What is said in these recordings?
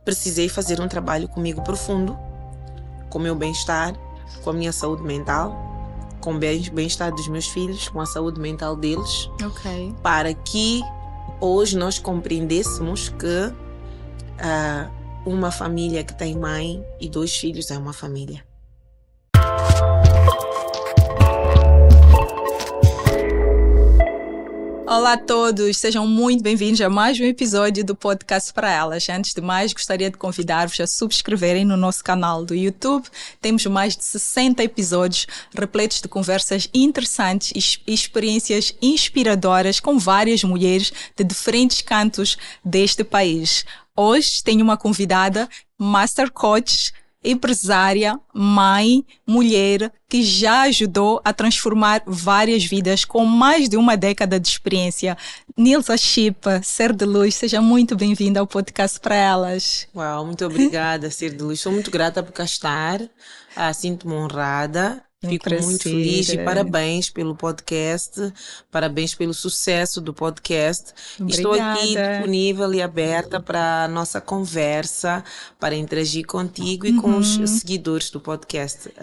precisei fazer um trabalho comigo profundo, com o meu bem-estar, com a minha saúde mental, com o bem-estar dos meus filhos, com a saúde mental deles, para que hoje nós compreendêssemos que uma família que tem mãe e 2 filhos é uma família. Olá a todos, sejam muito bem-vindos a mais um episódio do Podcast para Elas. Antes de mais, gostaria de convidar-vos a subscreverem no nosso canal do YouTube. Temos mais de 60 episódios repletos de conversas interessantes e experiências inspiradoras com várias mulheres de diferentes cantos deste país. Hoje tenho uma convidada, Master Coach, empresária, mãe, mulher, que já ajudou a transformar várias vidas com mais de uma década de experiência. Nilza Chipa, Ser de Luz, seja muito bem-vinda ao Podcast para Elas. Uau, muito obrigada, Ser de Luz. Sou muito grata por cá estar, sinto-me honrada. Fico muito feliz e parabéns pelo podcast, parabéns pelo sucesso do podcast. Obrigada. Estou aqui disponível e aberta para a nossa conversa, para interagir contigo e com os seguidores do podcast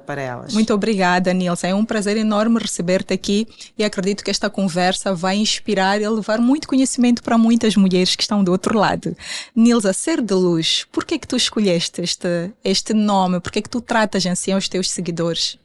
para elas. Muito obrigada, Nilza. É um prazer enorme receber-te aqui e acredito que esta conversa vai inspirar e levar muito conhecimento para muitas mulheres que estão do outro lado. Nilza, Ser de Luz, por que é que tu escolheste este nome? Por que é que tu tratas assim aos teus seguidores?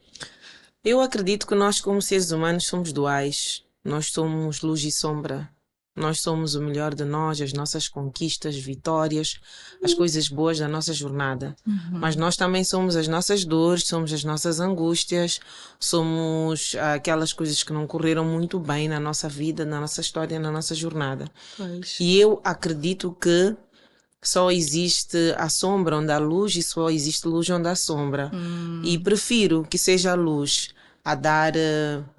Eu acredito que nós, como seres humanos, somos duais. Nós somos luz e sombra. Nós somos o melhor de nós, as nossas conquistas, vitórias, as coisas boas da nossa jornada. Mas nós também somos as nossas dores, somos as nossas angústias, somos aquelas coisas que não correram muito bem na nossa vida, na nossa história, na nossa jornada. Pois. E eu acredito que só existe a sombra onde há luz e só existe luz onde há sombra. E prefiro que seja a luz a dar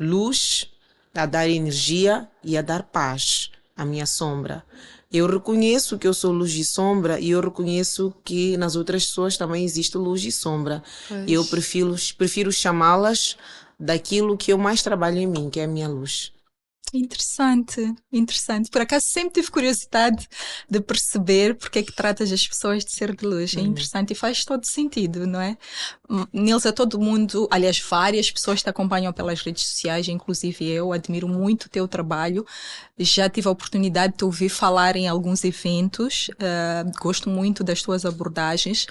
luz, a dar energia e a dar paz à minha sombra. Eu reconheço que eu sou luz e sombra e eu reconheço que nas outras pessoas também existe luz e sombra. Pois. Eu prefiro chamá-las daquilo que eu mais trabalho em mim, que é a minha luz. Interessante, interessante. Por acaso sempre tive curiosidade de perceber porque é que tratas as pessoas de ser de luz. É interessante e faz todo sentido, não é? Nilza, todo mundo, aliás, várias pessoas te acompanham pelas redes sociais, inclusive eu admiro muito o teu trabalho. Já tive a oportunidade de te ouvir falar em alguns eventos, gosto muito das tuas abordagens.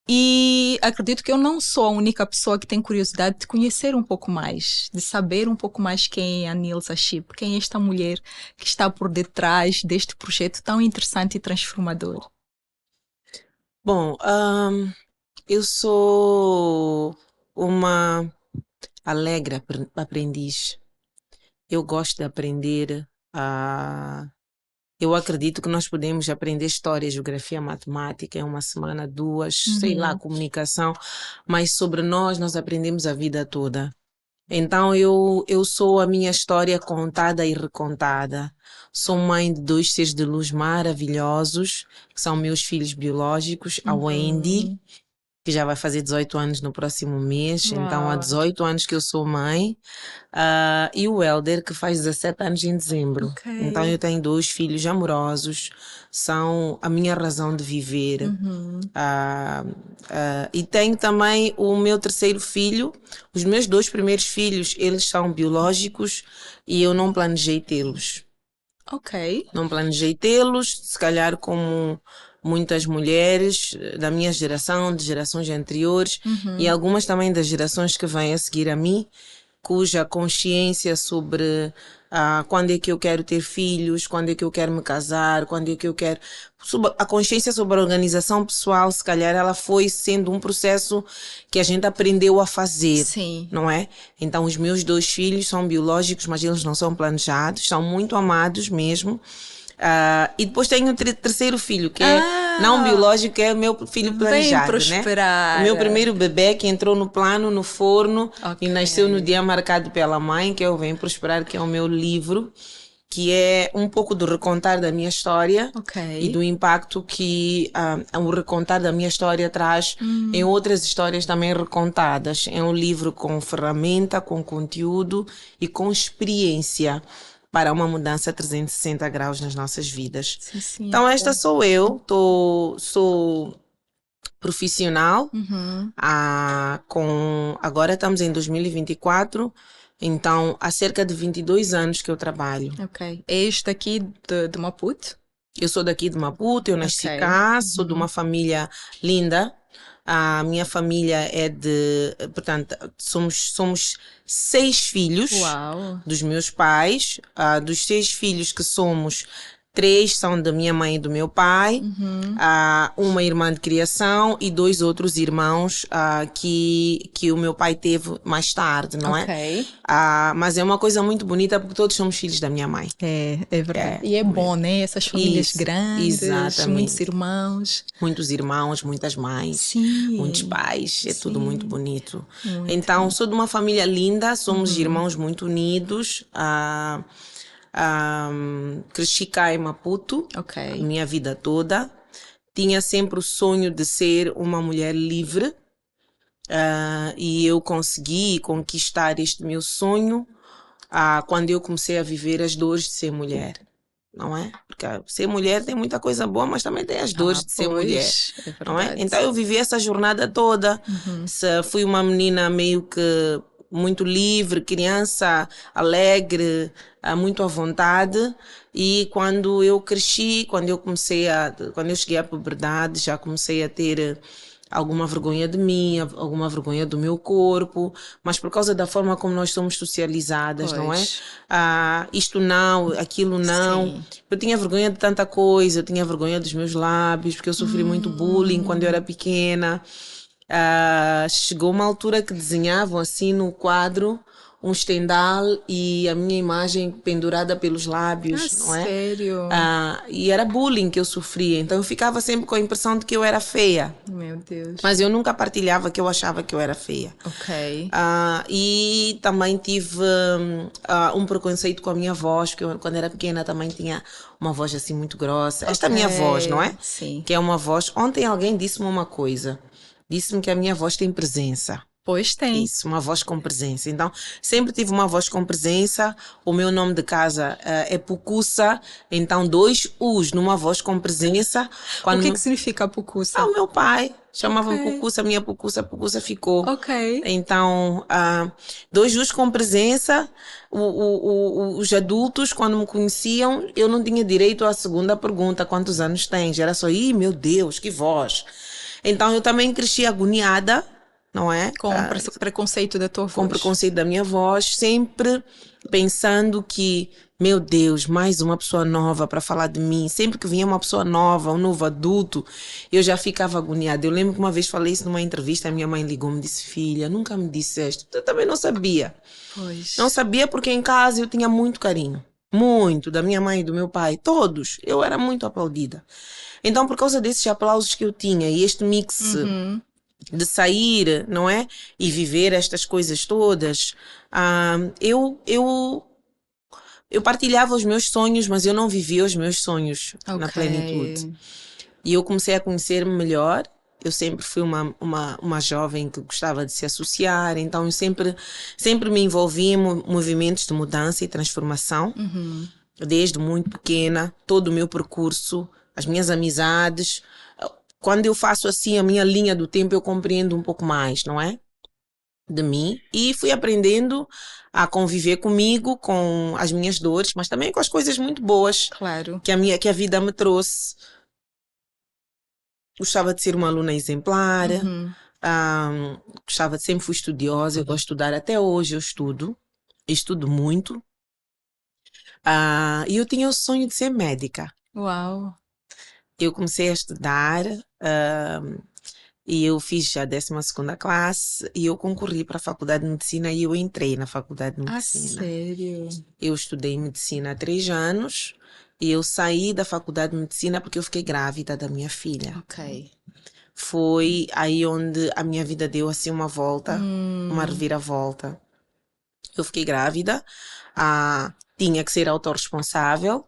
E acredito que eu não sou a única pessoa que tem curiosidade de conhecer um pouco mais, de saber um pouco mais quem é a Nilza Chipa, quem é esta mulher que está por detrás deste projeto tão interessante e transformador. Bom, eu sou uma alegre aprendiz. Eu gosto de aprender. Eu acredito que nós podemos aprender história, geografia, matemática em uma semana, 2, sei lá, comunicação, mas sobre nós aprendemos a vida toda. Então eu sou a minha história contada e recontada. Sou mãe de 2 seres de luz maravilhosos, que são meus filhos biológicos, a Wendy, que já vai fazer 18 anos no próximo mês. Uau. Então há 18 anos que eu sou mãe, e o Helder, que faz 17 anos em dezembro. Ok. Então eu tenho 2 filhos amorosos, são a minha razão de viver. E tenho também o meu terceiro filho. Os meus 2 primeiros filhos, eles são biológicos e eu não planejei tê-los. Ok. Não planejei tê-los, se calhar como muitas mulheres da minha geração, de gerações anteriores e algumas também das gerações que vêm a seguir a mim, cuja consciência sobre quando é que eu quero ter filhos, quando é que eu quero me casar, quando é que eu quero... A consciência sobre a organização pessoal, se calhar ela foi sendo um processo que a gente aprendeu a fazer. Sim. Não é? Então os meus 2 filhos são biológicos, mas eles não são planejados, são muito amados mesmo. E depois tenho o terceiro filho, que é não biológico, que é o meu filho planejado, prosperar. Né? O meu primeiro bebê que entrou no plano, no forno, e nasceu no dia marcado pela mãe, que é o Vem Prosperar, que é o meu livro, que é um pouco do recontar da minha história e do impacto que o recontar da minha história traz em outras histórias também recontadas. É um livro com ferramenta, com conteúdo e com experiência. para uma mudança 360 graus nas nossas vidas. Sim, Então, esta sou eu, sou profissional, agora estamos em 2024, então há cerca de 22 anos que eu trabalho. Ok. É este aqui de Maputo? Eu sou daqui de Maputo, eu nasci Ok. cá, sou de uma família linda. A minha família é portanto, somos 6 filhos Uau. dos meus pais. Dos 6 filhos que somos, 3 são da minha mãe e do meu pai. Uma irmã de criação e 2 outros irmãos que o meu pai teve mais tarde, não é? Ok. Mas é uma coisa muito bonita porque todos somos filhos da minha mãe. É verdade. E é bom, né? Essas famílias Isso, grandes, exatamente. muitos irmãos. Muitos irmãos, muitas mães, Sim. muitos pais, é tudo Sim. muito bonito. Muito Então, sou de uma família linda, somos Uhum. irmãos muito unidos. Cresci cá em Maputo, Ok. a minha vida toda. Tinha sempre o sonho de ser uma mulher livre. E eu consegui conquistar este meu sonho quando eu comecei a viver as dores de ser mulher. Não é? Porque ser mulher tem muita coisa boa, mas também tem as dores de ser mulher. É Não é? verdade. Então eu vivi essa jornada toda. Fui uma menina meio que muito livre, criança alegre, muito à vontade. E quando eu cresci, quando eu cheguei à puberdade, já comecei a ter alguma vergonha de mim, alguma vergonha do meu corpo, mas por causa da forma como nós somos socializadas, não é? Pois. Isto não, aquilo não. Sim. Eu tinha vergonha de tanta coisa, eu tinha vergonha dos meus lábios, porque eu sofri muito bullying quando eu era pequena. Chegou uma altura que desenhavam assim no quadro um estendal e a minha imagem pendurada pelos lábios, não é? Sério? E era bullying que eu sofria, então eu ficava sempre com a impressão de que eu era feia. Meu Deus. Mas eu nunca partilhava que eu achava que eu era feia. Ok. E também tive um preconceito com a minha voz, porque eu, quando era pequena, também tinha uma voz assim muito grossa. Esta é a minha voz, não é? Sim. Que é uma voz. Ontem alguém disse-me uma coisa. Disse-me que a minha voz tem presença. Pois tem. Isso, uma voz com presença. Então, sempre tive uma voz com presença. O meu nome de casa é Pucussa. Então, 2 U's numa voz com presença. O que significa Pucussa? O meu pai chamava-me Pucussa, minha Pucussa ficou. Ok. Então, 2 U's com presença. Os adultos, quando me conheciam, eu não tinha direito à segunda pergunta: quantos anos tens? Era só, meu Deus, que voz. Então, eu também cresci agoniada. Não é? Com preconceito da tua voz. Com preconceito da minha voz, sempre pensando que, meu Deus, mais uma pessoa nova para falar de mim. Sempre que vinha uma pessoa nova, um novo adulto, eu já ficava agoniada. Eu lembro que uma vez falei isso numa entrevista, a minha mãe ligou-me e disse: filha, nunca me disseste. Eu também não sabia. Pois. Não sabia porque em casa eu tinha muito carinho. Muito, da minha mãe e do meu pai, todos. Eu era muito aplaudida. Então, por causa desses aplausos que eu tinha e este mix de sair, não é? E viver estas coisas todas, eu partilhava os meus sonhos, mas eu não vivia os meus sonhos na plenitude. E eu comecei a conhecer-me melhor. Eu sempre fui uma jovem que gostava de se associar, então eu sempre me envolvi em movimentos de mudança e transformação. Desde muito pequena, todo o meu percurso, as minhas amizades. Quando eu faço assim a minha linha do tempo, eu compreendo um pouco mais, não é? De mim. E fui aprendendo a conviver comigo, com as minhas dores, mas também com as coisas muito boas. Claro. Que a vida me trouxe. Gostava de ser uma aluna exemplar. Sempre fui estudiosa. Eu gosto de estudar até hoje, eu estudo. Estudo muito. E eu tinha o sonho de ser médica. Uau! Eu comecei a estudar e eu fiz já a 12ª classe e eu concorri para a Faculdade de Medicina e eu entrei na Faculdade de Medicina. Sério? Eu estudei Medicina há 3 anos e eu saí da Faculdade de Medicina porque eu fiquei grávida da minha filha. Ok. Foi aí onde a minha vida deu assim uma volta, uma reviravolta. Eu fiquei grávida, tinha que ser autorresponsável,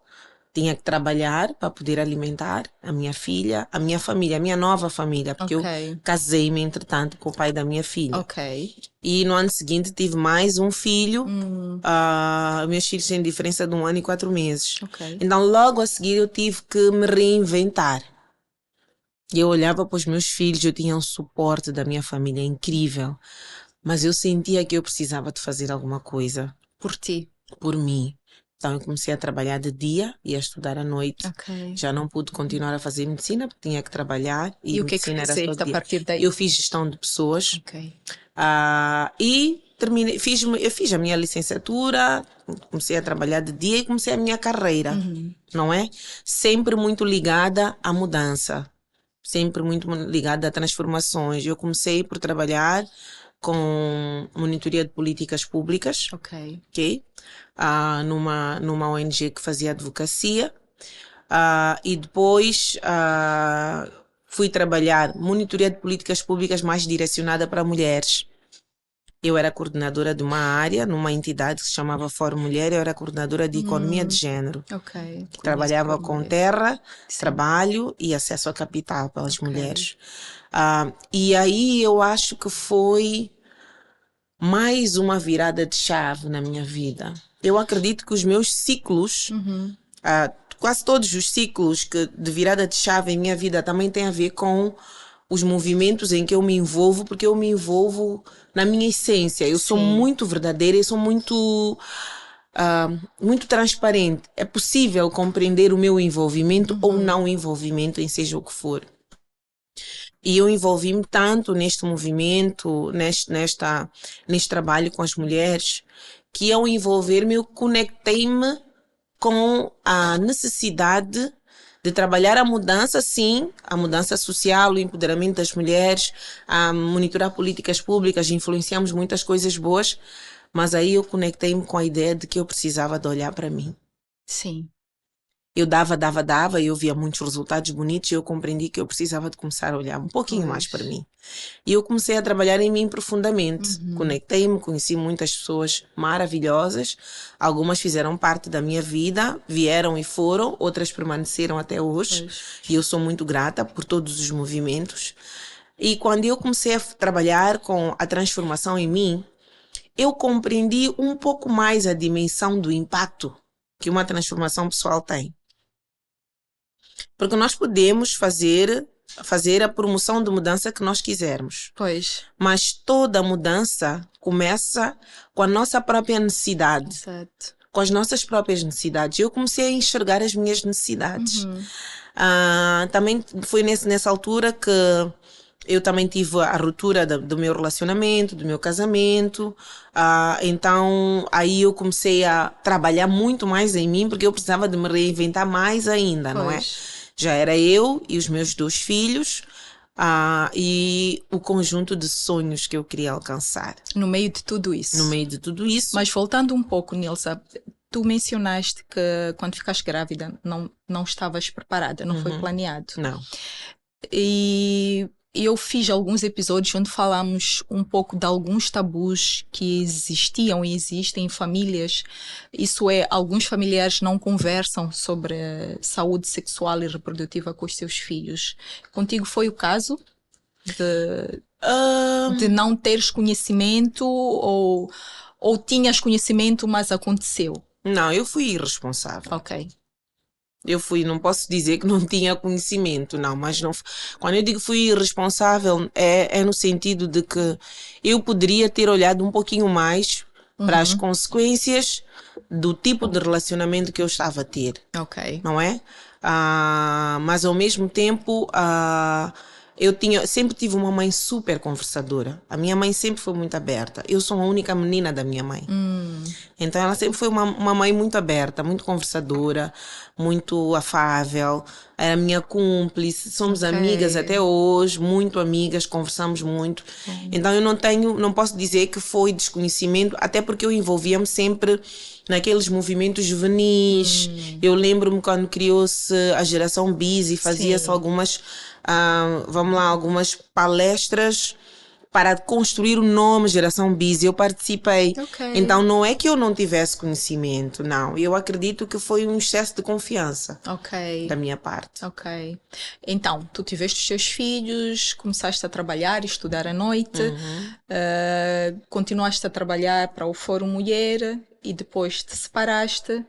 tinha que trabalhar para poder alimentar a minha filha, a minha família, a minha nova família, porque eu casei-me, entretanto, com o pai da minha filha. E no ano seguinte tive mais um filho. Meus filhos têm diferença de 1 ano e 4 meses. Então, logo a seguir, eu tive que me reinventar. E eu olhava para os meus filhos, eu tinha um suporte da minha família incrível, mas eu sentia que eu precisava de fazer alguma coisa. Por ti? Por mim. Então eu comecei a trabalhar de dia e a estudar à noite. Já não pude continuar a fazer medicina porque tinha que trabalhar. E o que é que fizeste a partir daí? Eu fiz gestão de pessoas. E eu fiz a minha licenciatura, comecei a trabalhar de dia e comecei a minha carreira, não é? Sempre muito ligada à mudança, sempre muito ligada a transformações. Eu comecei por trabalhar com monitoria de políticas públicas, numa ONG que fazia advocacia, e depois fui trabalhar monitoria de políticas públicas mais direcionada para mulheres. Eu era coordenadora de uma área, numa entidade que se chamava Fórum Mulher, eu era coordenadora de economia de género. Que trabalhava com terra, trabalho e acesso a capital pelas mulheres. E aí eu acho que foi mais uma virada de chave na minha vida. Eu acredito que os meus ciclos, quase todos os ciclos de virada de chave em minha vida também têm a ver com os movimentos em que eu me envolvo, porque eu me envolvo na minha essência. Eu sou muito verdadeira, eu sou muito transparente. É possível compreender o meu envolvimento ou não envolvimento em seja o que for. E eu envolvi-me tanto neste movimento, neste trabalho com as mulheres, que ao envolver-me eu conectei-me com a necessidade de trabalhar a mudança, sim, a mudança social, o empoderamento das mulheres, a monitorar políticas públicas, influenciamos muitas coisas boas, mas aí eu conectei-me com a ideia de que eu precisava de olhar para mim. Sim. Eu dava, e eu via muitos resultados bonitos e eu compreendi que eu precisava de começar a olhar um pouquinho mais para mim. E eu comecei a trabalhar em mim profundamente. Conectei-me, conheci muitas pessoas maravilhosas. Algumas fizeram parte da minha vida, vieram e foram, outras permaneceram até hoje. E eu sou muito grata por todos os movimentos. E quando eu comecei a trabalhar com a transformação em mim, eu compreendi um pouco mais a dimensão do impacto que uma transformação pessoal tem. Porque nós podemos fazer a promoção de mudança que nós quisermos. Mas toda mudança começa com a nossa própria necessidade. Com as nossas próprias necessidades. Eu comecei a enxergar as minhas necessidades. Também foi nessa altura que eu também tive a ruptura do meu relacionamento, do meu casamento. Então, aí eu comecei a trabalhar muito mais em mim, porque eu precisava de me reinventar mais ainda, não é? Já era eu e os meus 2 filhos e o conjunto de sonhos que eu queria alcançar. No meio de tudo isso. No meio de tudo isso. Mas voltando um pouco, Nilza, tu mencionaste que quando ficaste grávida não estavas preparada, não foi planeado. Não. E eu fiz alguns episódios onde falamos um pouco de alguns tabus que existiam e existem em famílias. Isso é, alguns familiares não conversam sobre saúde sexual e reprodutiva com os seus filhos. Contigo foi o caso de não teres conhecimento ou tinhas conhecimento, mas aconteceu? Não, eu fui irresponsável. Não posso dizer que não tinha conhecimento, não, mas não. Quando eu digo fui irresponsável, é no sentido de que eu poderia ter olhado um pouquinho mais para as consequências do tipo de relacionamento que eu estava a ter. Não é? Mas ao mesmo tempo, eu sempre tive uma mãe super conversadora. A minha mãe sempre foi muito aberta. Eu sou a única menina da minha mãe. Então ela sempre foi uma mãe muito aberta, muito conversadora, muito afável. Era minha cúmplice, somos amigas até hoje, muito amigas, conversamos muito. Então eu não posso dizer que foi desconhecimento, até porque eu envolvia-me sempre naqueles movimentos juvenis. Eu lembro-me quando criou-se a geração Bis e fazia-se algumas palestras para construir o nome Geração Biz, eu participei. Ok. Então não é que eu não tivesse conhecimento, não. Eu acredito que foi um excesso de confiança Ok. da minha parte. Ok. Então, tu tiveste os teus filhos, começaste a trabalhar e estudar à noite, continuaste a trabalhar para o Fórum Mulher e depois te separaste,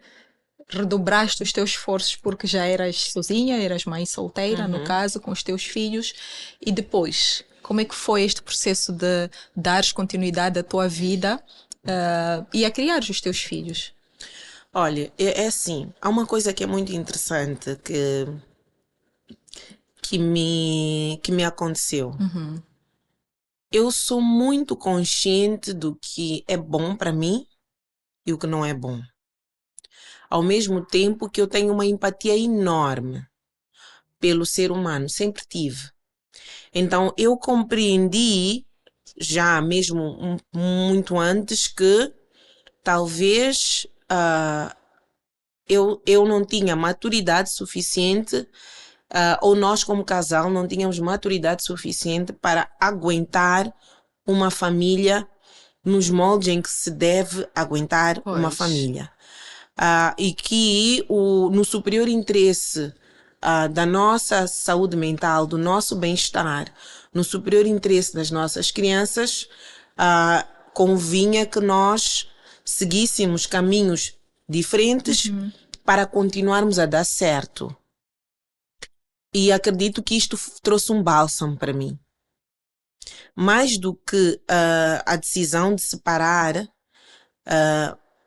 redobraste os teus esforços porque já eras sozinha, eras mãe solteira, no caso, com os teus filhos. E depois, como é que foi este processo de dares continuidade à tua vida e a criar os teus filhos? Olha, é assim, há uma coisa que é muito interessante que me aconteceu. Eu sou muito consciente do que é bom para mim e o que não é bom. Ao mesmo tempo que eu tenho uma empatia enorme pelo ser humano, sempre tive. Então eu compreendi, já mesmo muito antes, que talvez eu não tinha maturidade suficiente, ou nós como casal não tínhamos maturidade suficiente para aguentar uma família nos moldes em que se deve aguentar uma Pois. família. E que no superior interesse da nossa saúde mental, do nosso bem-estar, no superior interesse das nossas crianças, convinha que nós seguíssemos caminhos diferentes para continuarmos a dar certo. E acredito que isto trouxe um bálsamo para mim. Mais do que a decisão de separar,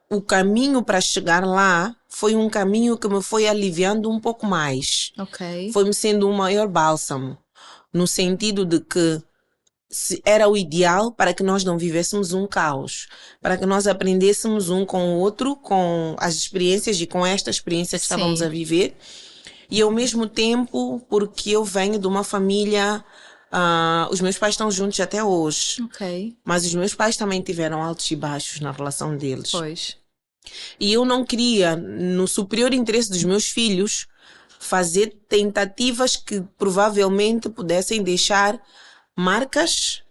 o caminho para chegar lá foi um caminho que me foi aliviando um pouco mais. Ok. Foi-me sendo um maior bálsamo, no sentido de que era o ideal para que nós não vivêssemos um caos, para que nós aprendêssemos um com o outro, com as experiências e com esta experiência que estávamos a Sim. viver. E ao mesmo tempo, porque eu venho de uma família, os meus pais estão juntos até hoje, Ok. mas os meus pais também tiveram altos e baixos na relação deles. Pois. E eu não queria, no superior interesse dos meus filhos, fazer tentativas que provavelmente pudessem deixar marcas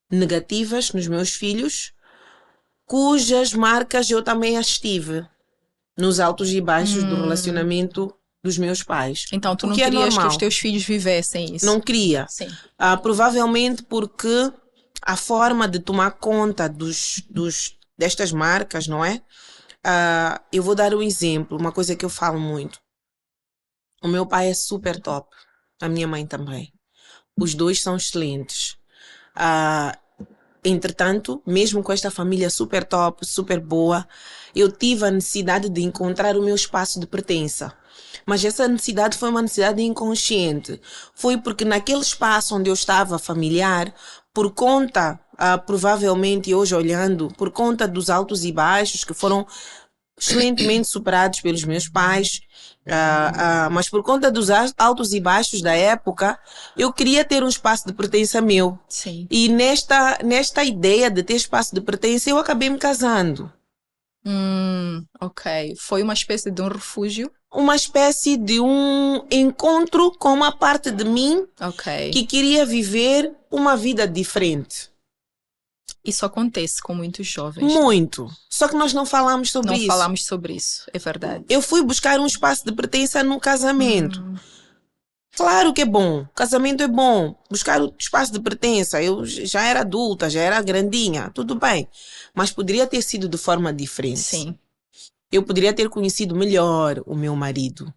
negativas nos meus filhos, cujas marcas eu também as tive nos altos e baixos do relacionamento dos meus pais. Então, tu O não que é querias que os normal. teus filhos vivessem isso? Não queria. Sim. Provavelmente porque a forma de tomar conta destas marcas, não é? Eu vou dar um exemplo, uma coisa que eu falo muito. O meu pai é super top, a minha mãe também. Os dois são excelentes. Entretanto, mesmo com esta família super top, super boa, eu tive a necessidade de encontrar o meu espaço de pertença. Mas essa necessidade foi uma necessidade inconsciente. Foi porque naquele espaço onde eu estava familiar, por conta, provavelmente hoje olhando, por conta dos altos e baixos que foram excelentemente superados pelos meus pais, mas por conta dos altos e baixos da época, eu queria ter um espaço de pertença meu. Sim. E nesta ideia de ter espaço de pertença, eu acabei me casando. Ok. Foi uma espécie de um refúgio? Uma espécie de um encontro com uma parte de mim Ok. que queria viver uma vida diferente. Isso acontece com muitos jovens. Muito. Só que nós não falamos sobre Não isso. falamos sobre isso, é verdade. Eu fui buscar um espaço de pertença no casamento. Claro que é bom. Casamento é bom. Buscar o espaço de pertença. Eu já era adulta, já era grandinha. Tudo bem. Mas poderia ter sido de forma diferente. Sim. Eu poderia ter conhecido melhor o meu marido.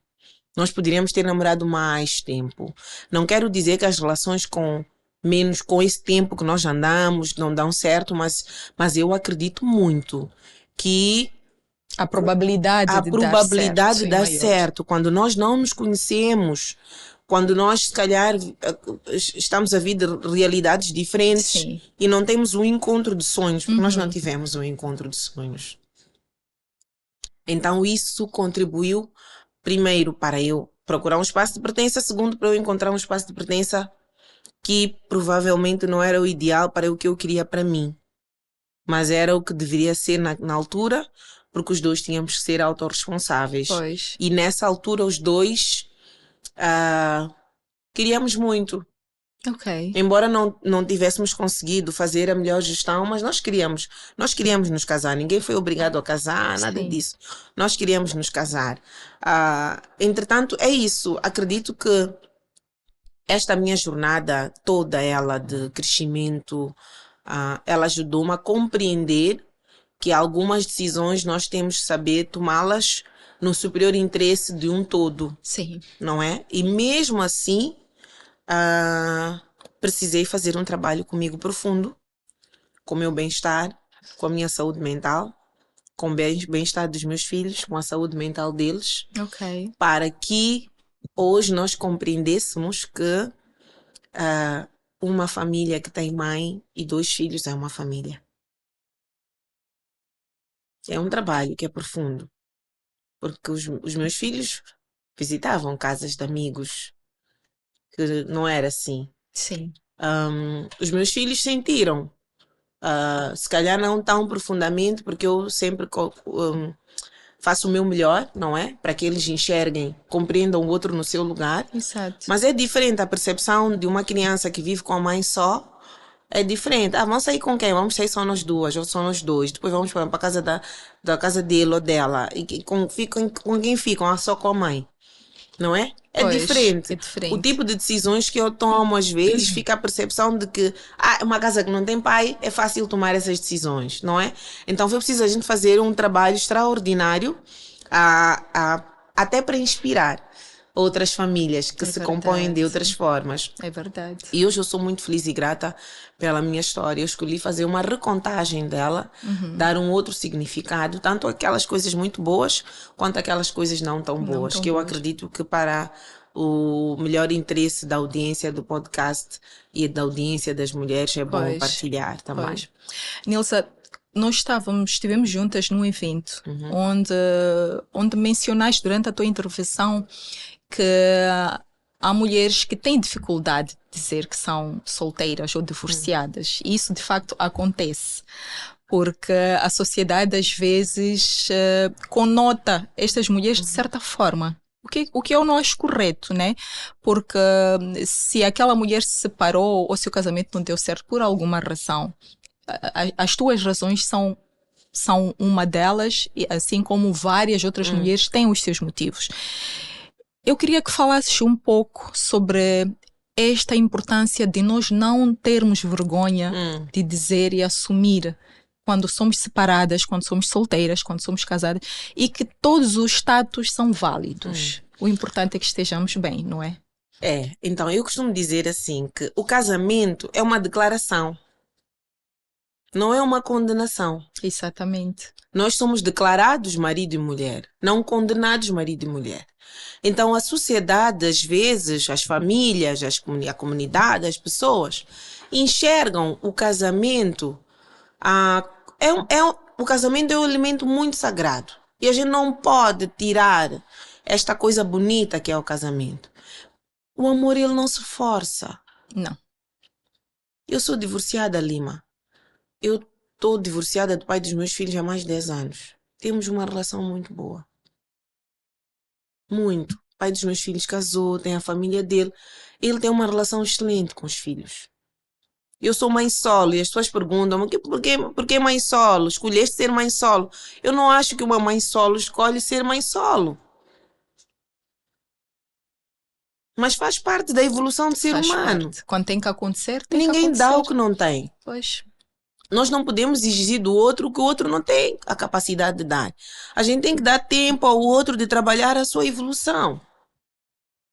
Nós poderíamos ter namorado mais tempo. Não quero dizer que as relações com esse tempo que nós andamos não dão certo, mas eu acredito muito que A probabilidade a de probabilidade de dar dar certo certo quando nós não nos conhecemos, quando nós se calhar estamos a vir de realidades diferentes. Sim. E não temos um encontro de sonhos, porque nós não tivemos um encontro de sonhos. Então isso contribuiu, primeiro, para eu procurar um espaço de pertença, segundo, para eu encontrar um espaço de pertença que provavelmente não era o ideal para o que eu queria para mim, mas era o que deveria ser na altura, porque os dois tínhamos que ser autorresponsáveis. Pois. E nessa altura os dois queríamos muito. Ok. Embora não tivéssemos conseguido fazer a melhor gestão, mas nós queríamos nos casar. Ninguém foi obrigado a casar, nada Sim. disso. Nós queríamos nos casar. Entretanto, é isso. Acredito que esta minha jornada, toda ela de crescimento, ela ajudou-me a compreender que algumas decisões nós temos que saber tomá-las no superior interesse de um todo, Sim. não é? E mesmo assim, precisei fazer um trabalho comigo profundo, com o meu bem-estar, com a minha saúde mental, com o bem-estar dos meus filhos, com a saúde mental deles, Ok. para que hoje nós compreendêssemos que uma família que tem mãe e 2 filhos é uma família. É um trabalho que é profundo, porque os meus filhos visitavam casas de amigos, que não era assim. Sim. Os meus filhos sentiram, se calhar não tão profundamente, porque eu sempre faço o meu melhor, não é? Para que eles enxerguem, compreendam o outro no seu lugar. Exato. Mas é diferente a percepção de uma criança que vive com a mãe só. É diferente. Vamos sair com quem? Vamos sair só nós duas, ou só nós dois. Depois vamos para a casa da casa dele ou dela. E com quem ficam? Só com a mãe. Não é? É Pois, diferente. é O diferente. tipo de decisões que eu tomo, às vezes, fica a percepção de que uma casa que não tem pai, é fácil tomar essas decisões, não é? Então foi preciso a gente fazer um trabalho extraordinário até para inspirar outras famílias que É se compõem de verdade. outras formas. É verdade. E hoje eu sou muito feliz e grata pela minha história. Eu escolhi fazer uma recontagem dela, dar um outro significado, tanto aquelas coisas muito boas, quanto aquelas coisas não tão boas, tão que eu boas. acredito que para o melhor interesse da audiência do podcast e da audiência das mulheres é bom Pois, partilhar também. Pois. Nilsa, nós estivemos juntas num evento onde mencionaste durante a tua intervenção que há mulheres que têm dificuldade de dizer que são solteiras ou divorciadas. E isso de facto acontece. Porque a sociedade às vezes conota estas mulheres de certa forma. O que eu não acho correto, né? Porque se aquela mulher se separou ou se o casamento não deu certo por alguma razão, as tuas razões são uma delas, assim como várias outras mulheres têm os seus motivos. Eu queria que falasses um pouco sobre esta importância de nós não termos vergonha de dizer e assumir quando somos separadas, quando somos solteiras, quando somos casadas, e que todos os status são válidos. O importante é que estejamos bem, não é? Então eu costumo dizer assim que o casamento é uma declaração, não é uma condenação. Exatamente. Nós somos declarados marido e mulher, não condenados marido e mulher. Então a sociedade, às vezes, as famílias, a comunidade, as pessoas, enxergam o casamento. O casamento é um elemento muito sagrado. E a gente não pode tirar esta coisa bonita que é o casamento. O amor, ele não se força. Não. Eu sou divorciada, Lima. Eu estou divorciada do pai dos meus filhos há mais de 10 anos. Temos uma relação muito boa. Muito. O pai dos meus filhos casou, tem a família dele. Ele tem uma relação excelente com os filhos. Eu sou mãe solo e as pessoas perguntam por que mãe solo? Escolheste ser mãe solo? Eu não acho que uma mãe solo escolhe ser mãe solo. Mas faz parte da evolução do ser humano. Parte. Quando tem que acontecer, tem Ninguém que acontecer. dá o que não tem. Pois. Nós não podemos exigir do outro o que o outro não tem a capacidade de dar. A gente tem que dar tempo ao outro de trabalhar a sua evolução.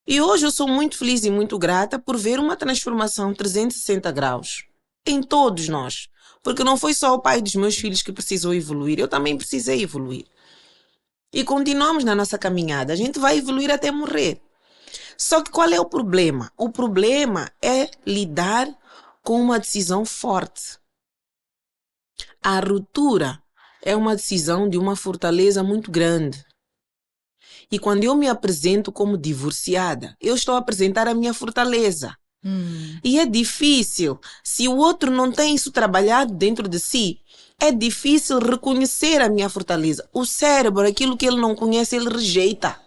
E hoje eu sou muito feliz e muito grata por ver uma transformação 360 graus em todos nós. Porque não foi só o pai dos meus filhos que precisou evoluir, eu também precisei evoluir. E continuamos na nossa caminhada. A gente vai evoluir até morrer. Só que qual é o problema? O problema é lidar com uma decisão forte. A ruptura é uma decisão de uma fortaleza muito grande. E quando eu me apresento como divorciada, eu estou a apresentar a minha fortaleza. E é difícil, se o outro não tem isso trabalhado dentro de si, é difícil reconhecer a minha fortaleza. O cérebro, aquilo que ele não conhece, ele rejeita.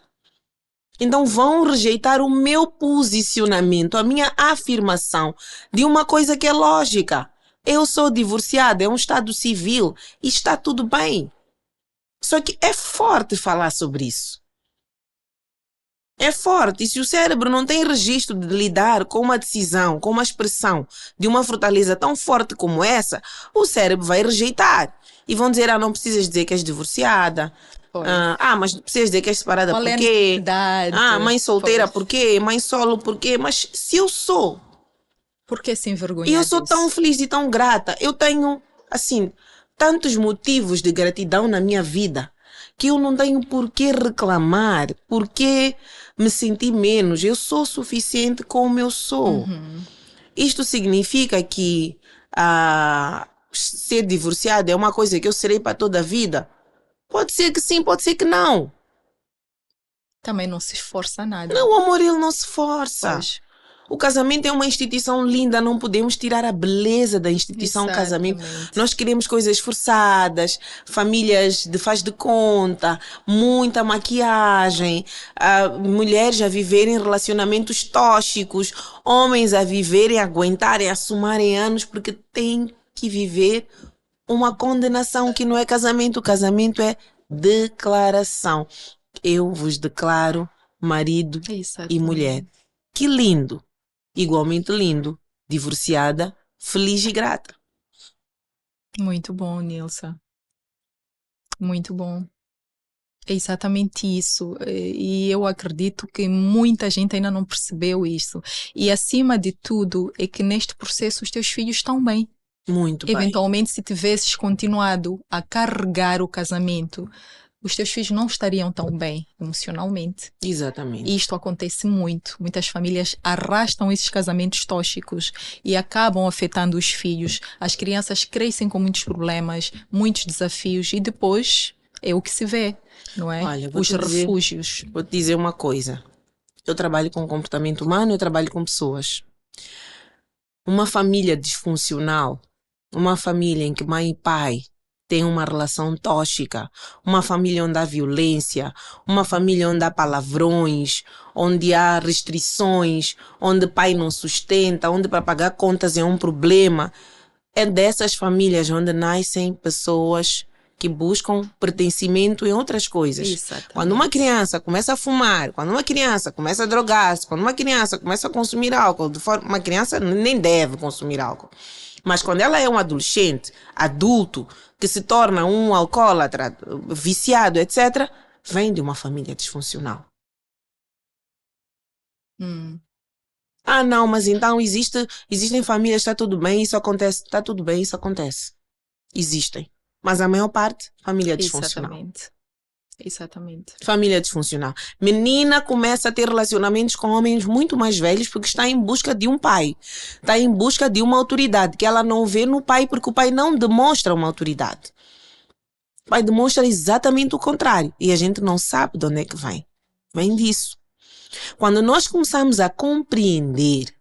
Então vão rejeitar o meu posicionamento, a minha afirmação de uma coisa que é lógica. Eu sou divorciada, é um estado civil e está tudo bem. Só que é forte falar sobre isso. É forte. E se o cérebro não tem registro de lidar com uma decisão, com uma expressão de uma fortaleza tão forte como essa, o cérebro vai rejeitar. E vão dizer, não precisas dizer que és divorciada. Pois. Mas precisas dizer que és separada Qual por é a quê? necessidade? Mãe solteira Pois. por quê? Mãe solo por quê? Mas se eu sou, Por que se e envergonhar eu sou tão disso? feliz e tão grata, eu tenho, assim, tantos motivos de gratidão na minha vida, que eu não tenho por que reclamar, por que me sentir menos. Eu sou suficiente como eu sou. Isto significa que ser divorciada é uma coisa que eu serei para toda a vida? Pode ser que sim, pode ser que não. Também não se esforça nada. Não, o amor ele não se força. Pois. O casamento é uma instituição linda, não podemos tirar a beleza da instituição casamento. Exatamente. Nós queremos coisas forçadas, famílias de faz de conta, muita maquiagem, mulheres a viverem relacionamentos tóxicos, homens a viverem, a aguentarem, a somarem anos porque têm que viver uma condenação que não é casamento. O casamento é declaração. Eu vos declaro marido e mulher. Exatamente. Que lindo! Igualmente lindo, divorciada, feliz e grata. Muito bom, Nilsa. Muito bom. É exatamente isso. E eu acredito que muita gente ainda não percebeu isso. E acima de tudo, é que neste processo os teus filhos estão bem. Muito bem. Eventualmente, se tivesses continuado a carregar o casamento, os teus filhos não estariam tão bem emocionalmente. Exatamente. E isto acontece muito. Muitas famílias arrastam esses casamentos tóxicos e acabam afetando os filhos. As crianças crescem com muitos problemas, muitos desafios e depois é o que se vê, não é? Olha, Os refúgios. Vou te dizer uma coisa. Eu trabalho com comportamento humano, eu trabalho com pessoas. Uma família disfuncional, uma família em que mãe e pai têm uma relação tóxica, uma família onde há violência, uma família onde há palavrões, onde há restrições, onde pai não sustenta, onde para pagar contas é um problema. É dessas famílias onde nascem pessoas que buscam pertencimento em outras coisas. Exatamente. Quando uma criança começa a fumar, quando uma criança começa a drogar-se, quando uma criança começa a consumir álcool, uma criança nem deve consumir álcool. Mas quando ela é um adolescente, adulto, que se torna um alcoólatra, viciado, etc., vem de uma família disfuncional. Não, mas então existem famílias, está tudo bem, isso acontece. Está tudo bem, isso acontece. Existem. Mas a maior parte, família disfuncional. Exatamente. Exatamente. Família disfuncional. Menina começa a ter relacionamentos com homens muito mais velhos porque está em busca de um pai. Está em busca de uma autoridade que ela não vê no pai porque o pai não demonstra uma autoridade. O pai demonstra exatamente o contrário. E a gente não sabe de onde é que vem. Vem disso. Quando nós começamos a compreender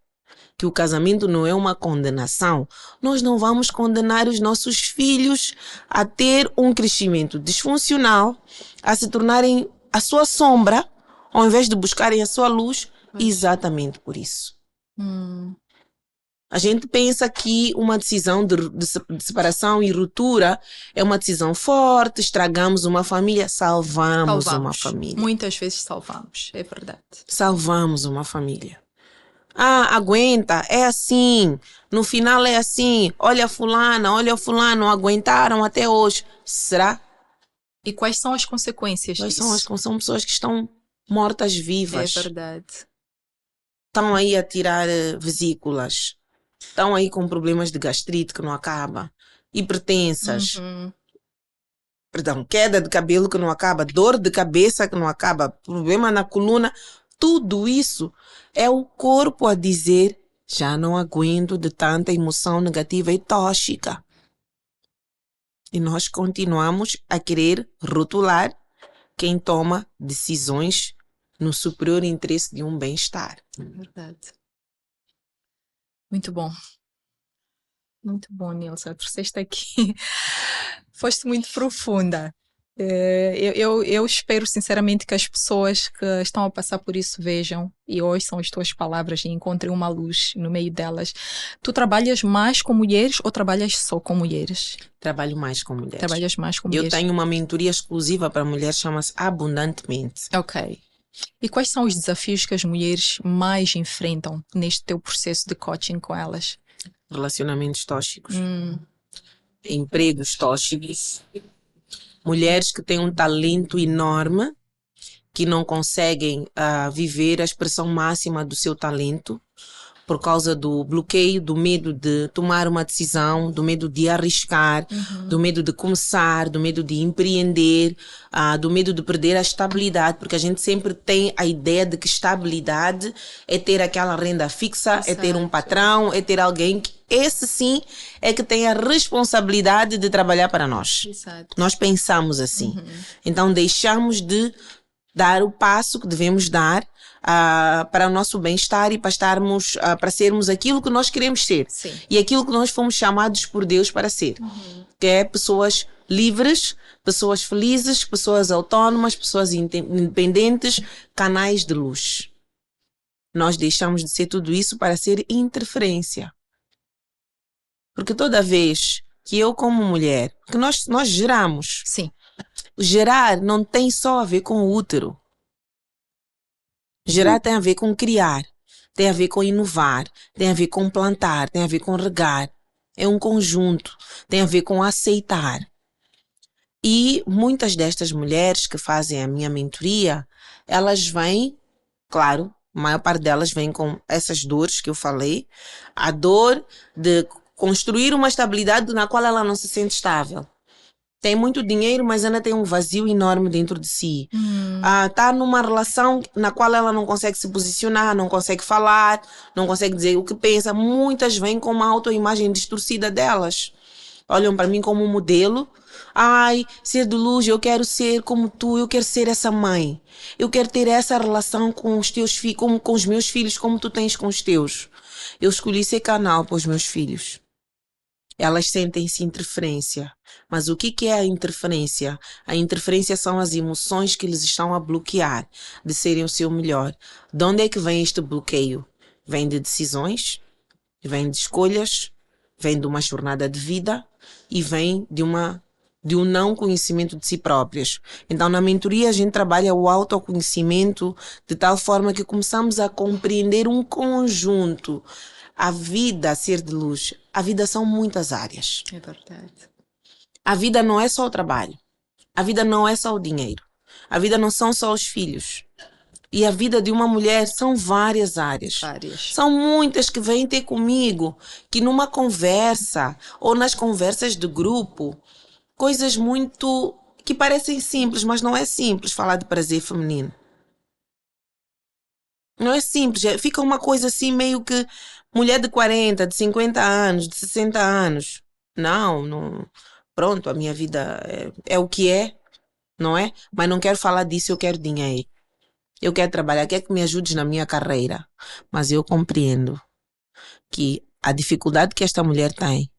que o casamento não é uma condenação, nós não vamos condenar os nossos filhos a ter um crescimento disfuncional, a se tornarem a sua sombra, ao invés de buscarem a sua luz, exatamente por isso. A gente pensa que uma decisão de separação e ruptura é uma decisão forte, estragamos uma família, salvamos uma família. Muitas vezes salvamos, é verdade. Salvamos uma família. Aguenta, é assim, no final é assim, olha fulana, olha o fulano, aguentaram até hoje. Será? E quais são as consequências disso? São pessoas que estão mortas vivas. É verdade. Estão aí a tirar vesículas, estão aí com problemas de gastrite que não acaba, hipertensas, queda de cabelo que não acaba, dor de cabeça que não acaba, problema na coluna. Tudo isso é o corpo a dizer: já não aguento de tanta emoção negativa e tóxica. E nós continuamos a querer rotular quem toma decisões no superior interesse de um bem-estar. Verdade. Muito bom. Muito bom, Nilsa. Trouxeste aqui. Foste muito profunda. Eu espero sinceramente que as pessoas que estão a passar por isso vejam e ouçam as tuas palavras e encontrem uma luz no meio delas. Tu trabalhas mais com mulheres ou trabalhas só com mulheres? Trabalho mais com mulheres. Trabalhas mais com Eu mulheres. tenho uma mentoria exclusiva para mulheres, chama-se Abundantemente. Ok. E quais são os desafios que as mulheres mais enfrentam neste teu processo de coaching com elas? Relacionamentos tóxicos. Empregos tóxicos. Mulheres que têm um talento enorme, que não conseguem viver a expressão máxima do seu talento por causa do bloqueio, do medo de tomar uma decisão, do medo de arriscar, do medo de começar, do medo de empreender, do medo de perder a estabilidade, porque a gente sempre tem a ideia de que estabilidade é ter aquela renda fixa, é ter um patrão, é ter alguém que esse sim é que tem a responsabilidade de trabalhar para nós. Exato. Nós pensamos assim. Então deixamos de dar o passo que devemos dar para o nosso bem-estar e para estarmos, para sermos aquilo que nós queremos ser. Sim. E aquilo que nós fomos chamados por Deus para ser. Que é pessoas livres, pessoas felizes, pessoas autónomas, pessoas independentes, canais de luz. Nós deixamos de ser tudo isso para ser interferência. Porque toda vez que eu como mulher, que nós geramos. Sim. Gerar não tem só a ver com o útero. Gerar tem a ver com criar, tem a ver com inovar, tem a ver com plantar, tem a ver com regar. É um conjunto, tem a ver com aceitar. E muitas destas mulheres que fazem a minha mentoria, elas vêm, claro, a maior parte delas vem com essas dores que eu falei, a dor de construir uma estabilidade na qual ela não se sente estável. Tem muito dinheiro, mas ainda tem um vazio enorme dentro de si. Tá numa relação na qual ela não consegue se posicionar, não consegue falar, não consegue dizer o que pensa. Muitas vêm com uma autoimagem distorcida delas. Olham para mim como um modelo. Ai, ser de luz, eu quero ser como tu, eu quero ser essa mãe. Eu quero ter essa relação com os teus filhos, como com os meus filhos, como tu tens com os teus. Eu escolhi ser canal para os meus filhos. Elas sentem-se interferência. Mas o que é a interferência? A interferência são as emoções que eles estão a bloquear de serem o seu melhor. De onde é que vem este bloqueio? Vem de decisões, vem de escolhas, vem de uma jornada de vida e vem de um não conhecimento de si próprias. Então, na mentoria, a gente trabalha o autoconhecimento de tal forma que começamos a compreender um conjunto. A vida, a ser de luz, a vida são muitas áreas. É verdade. A vida não é só o trabalho. A vida não é só o dinheiro. A vida não são só os filhos. E a vida de uma mulher são várias áreas. São muitas que vêm ter comigo, que numa conversa ou nas conversas de grupo, coisas muito que parecem simples, mas não é simples falar de prazer feminino. Não é simples, fica uma coisa assim meio que mulher de 40, de 50 anos, de 60 anos. Não. Pronto, a minha vida é o que é, não é? Mas não quero falar disso, eu quero dinheiro. Eu quero trabalhar, quero que me ajudes na minha carreira. Mas eu compreendo que a dificuldade que esta mulher tem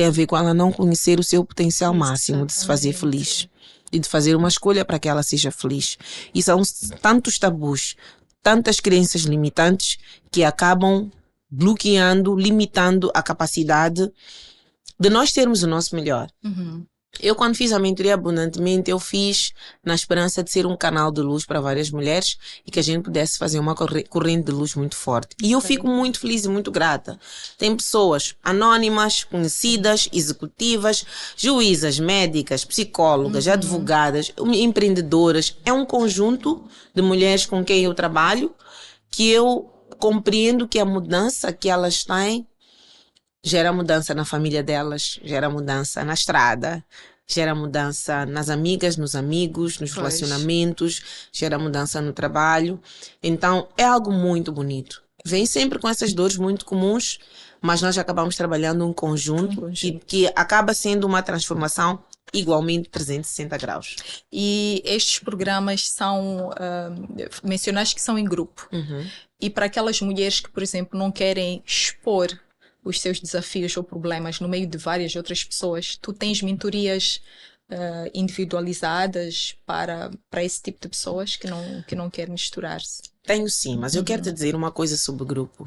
a ver com ela não conhecer o seu potencial máximo de se fazer feliz. E de fazer uma escolha para que ela seja feliz. E são tantos tabus, tantas crenças limitantes que acabam bloqueando, limitando a capacidade de nós termos o nosso melhor. Eu, quando fiz a mentoria Abundantemente, eu fiz na esperança de ser um canal de luz para várias mulheres e que a gente pudesse fazer uma corrente de luz muito forte. E eu fico muito feliz e muito grata. Tem pessoas anónimas, conhecidas, executivas, juízas, médicas, psicólogas, advogadas, empreendedoras. É um conjunto de mulheres com quem eu trabalho que eu compreendo que a mudança que elas têm gera mudança na família delas, gera mudança na estrada, gera mudança nas amigas, nos amigos, nos relacionamentos, gera mudança no trabalho. Então, é algo muito bonito. Vem sempre com essas dores muito comuns, mas nós acabamos trabalhando um conjunto que acaba sendo uma transformação igualmente 360 graus. E estes programas são, mencionaste que são em grupo. E para aquelas mulheres que, por exemplo, não querem expor os seus desafios ou problemas no meio de várias outras pessoas, tu tens mentorias individualizadas para esse tipo de pessoas que não querem misturar-se? Tenho sim, mas eu quero te dizer uma coisa sobre o grupo.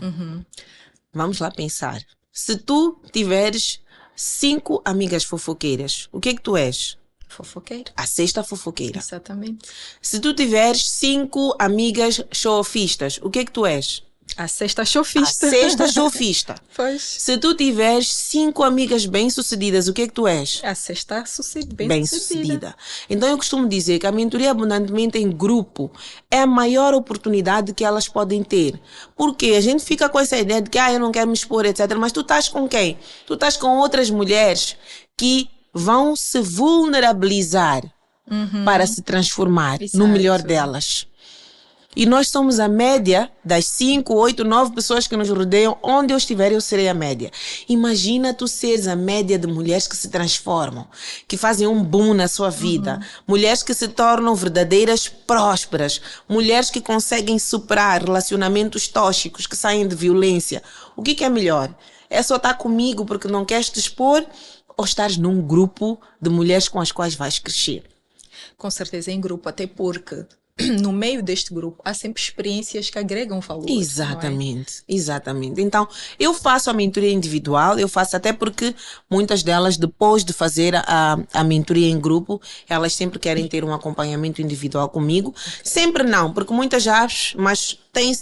Vamos lá pensar. Se tu tiveres 5 amigas fofoqueiras, o que é que tu és? Fofoqueira. A sexta fofoqueira. Exatamente. Se tu tiveres 5 amigas showofistas, o que é que tu és? A sexta A chofista. sexta showofista. Pois. Se tu tiveres 5 amigas bem-sucedidas, o que é que tu és? A sexta bem-sucedida. Bem-sucedida. Então eu costumo dizer que a mentoria abundantemente em grupo é a maior oportunidade que elas podem ter. Porque a gente fica com essa ideia de que eu não quero me expor, etc. Mas tu estás com quem? Tu estás com outras mulheres que vão se vulnerabilizar para se transformar no melhor delas. E nós somos a média das 5, 8, 9 pessoas que nos rodeiam. Onde eu estiver, eu serei a média. Imagina tu seres a média de mulheres que se transformam, que fazem um boom na sua vida. Mulheres que se tornam verdadeiras prósperas. Mulheres que conseguem superar relacionamentos tóxicos, que saem de violência. O que é melhor? É só estar comigo porque não queres te expor ou estares num grupo de mulheres com as quais vais crescer? Com certeza em grupo, até porque no meio deste grupo há sempre experiências que agregam valor. Exatamente, exatamente. Então, eu faço a mentoria individual, eu faço até porque muitas delas, depois de fazer a mentoria em grupo, elas sempre querem ter um acompanhamento individual comigo. Sempre não, porque muitas já, mas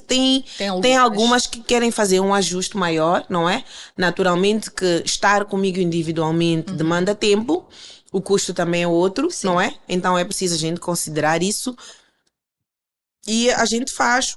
tem algumas que querem fazer um ajuste maior, não é? Naturalmente que estar comigo individualmente demanda tempo, o custo também é outro, não é? Então é preciso a gente considerar isso. E a gente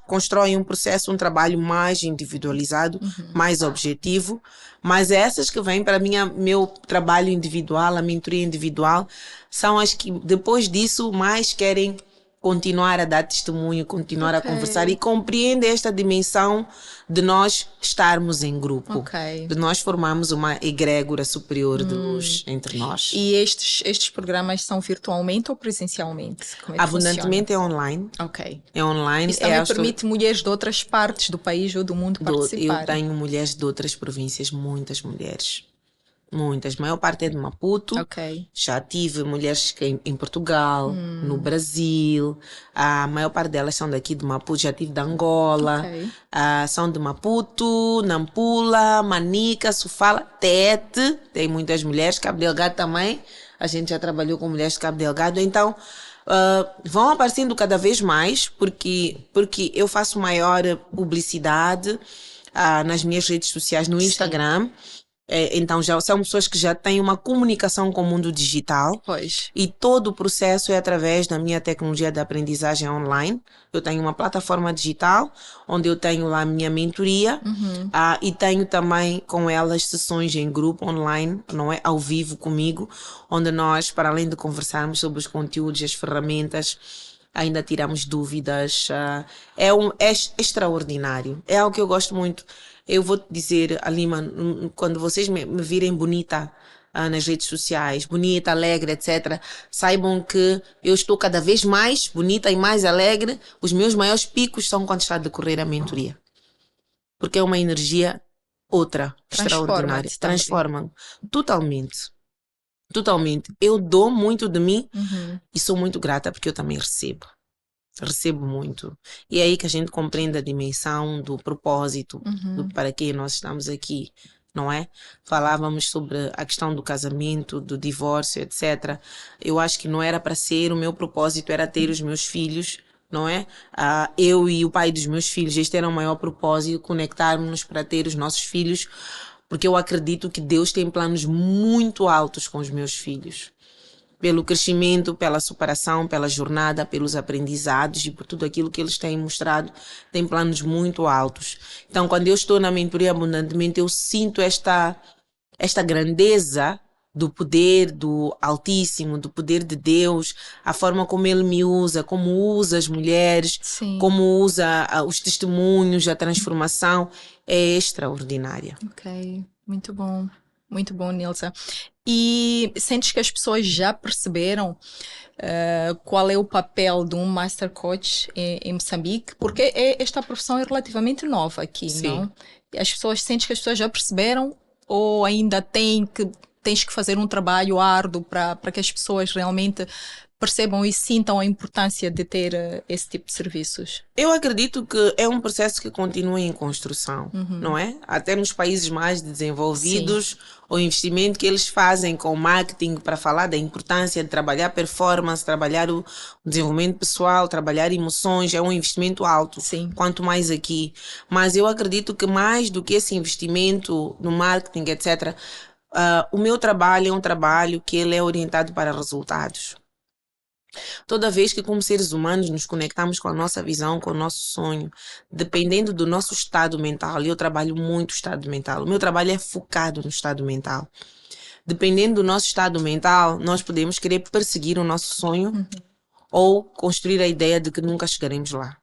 constrói um processo, um trabalho mais individualizado, mais objetivo. Mas essas que vêm para meu trabalho individual, a mentoria individual, são as que depois disso mais querem continuar a dar testemunho, continuar a conversar e compreendem esta dimensão de nós estarmos em grupo, de nós formarmos uma egrégora superior de luz entre nós. E estes programas são virtualmente ou presencialmente? Como é que Abundantemente funciona? é online. Ok. É online. Isso também permite mulheres de outras partes do país ou do mundo participar? Eu tenho mulheres de outras províncias, muitas mulheres. Muitas. A maior parte é de Maputo. Ok. Já tive mulheres em Portugal, no Brasil. A maior parte delas são daqui de Maputo. Já tive de Angola. Ok. São de Maputo, Nampula, Manica, Sofala, Tete. Tem muitas mulheres. Cabo Delgado também. A gente já trabalhou com mulheres de Cabo Delgado. Então, vão aparecendo cada vez mais, porque eu faço maior publicidade nas minhas redes sociais, no Instagram. Então já são pessoas que já têm uma comunicação com o mundo digital. Pois. E todo o processo é através da minha tecnologia de aprendizagem online. Eu tenho uma plataforma digital onde eu tenho lá a minha mentoria e tenho também com elas sessões em grupo online, não é? Ao vivo comigo, onde nós, para além de conversarmos sobre os conteúdos e as ferramentas, ainda tiramos dúvidas. É extraordinário. É algo que eu gosto muito. Eu vou te dizer, Alima, quando vocês me virem bonita nas redes sociais, bonita, alegre, etc., saibam que eu estou cada vez mais bonita e mais alegre. Os meus maiores picos são quando está a decorrer a mentoria. Porque é uma energia extraordinária. Transforma totalmente. Totalmente. Eu dou muito de mim e sou muito grata porque eu também recebo. Recebo muito. E é aí que a gente compreende a dimensão do propósito, do para que nós estamos aqui, não é? Falávamos sobre a questão do casamento, do divórcio, etc. Eu acho que não era para ser, o meu propósito era ter os meus filhos, não é? Eu e o pai dos meus filhos, este era o maior propósito, conectarmos-nos para ter os nossos filhos, porque eu acredito que Deus tem planos muito altos com os meus filhos. Pelo crescimento, pela superação, pela jornada, pelos aprendizados e por tudo aquilo que eles têm mostrado, tem planos muito altos. Então, quando eu estou na mentoria abundantemente, eu sinto esta grandeza do poder do Altíssimo, do poder de Deus, a forma como Ele me usa, como usa as mulheres, como usa os testemunhos, a transformação, é extraordinária. Ok, muito bom. Muito bom, Nilza. E sentes que as pessoas já perceberam qual é o papel de um Master Coach em Moçambique? Porque esta profissão é relativamente nova aqui, não? Sentem que as pessoas já perceberam ou ainda têm que tens que fazer um trabalho árduo para que as pessoas realmente percebam e sintam a importância de ter esse tipo de serviços? Eu acredito que é um processo que continua em construção, não é? Até nos países mais desenvolvidos, o investimento que eles fazem com marketing para falar da importância de trabalhar performance, trabalhar o desenvolvimento pessoal, trabalhar emoções, é um investimento alto. Sim. Quanto mais aqui. Mas eu acredito que mais do que esse investimento no marketing, etc., o meu trabalho é um trabalho que ele é orientado para resultados. Toda vez que, como seres humanos, nos conectamos com a nossa visão, com o nosso sonho, dependendo do nosso estado mental, e eu trabalho muito estado mental, o meu trabalho é focado no estado mental. Dependendo do nosso estado mental, nós podemos querer perseguir o nosso sonho ou construir a ideia de que nunca chegaremos lá.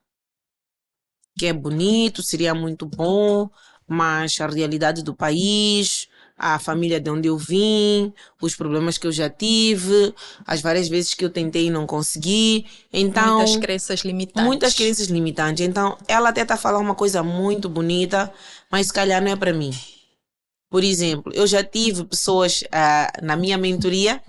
Que é bonito, seria muito bom, mas a realidade do país, a família de onde eu vim, os problemas que eu já tive, as várias vezes que eu tentei e não consegui. Então, muitas crenças limitantes. Muitas crenças limitantes. Então, ela até está a falar uma coisa muito bonita, mas se calhar não é para mim. Por exemplo, eu já tive pessoas na minha mentoria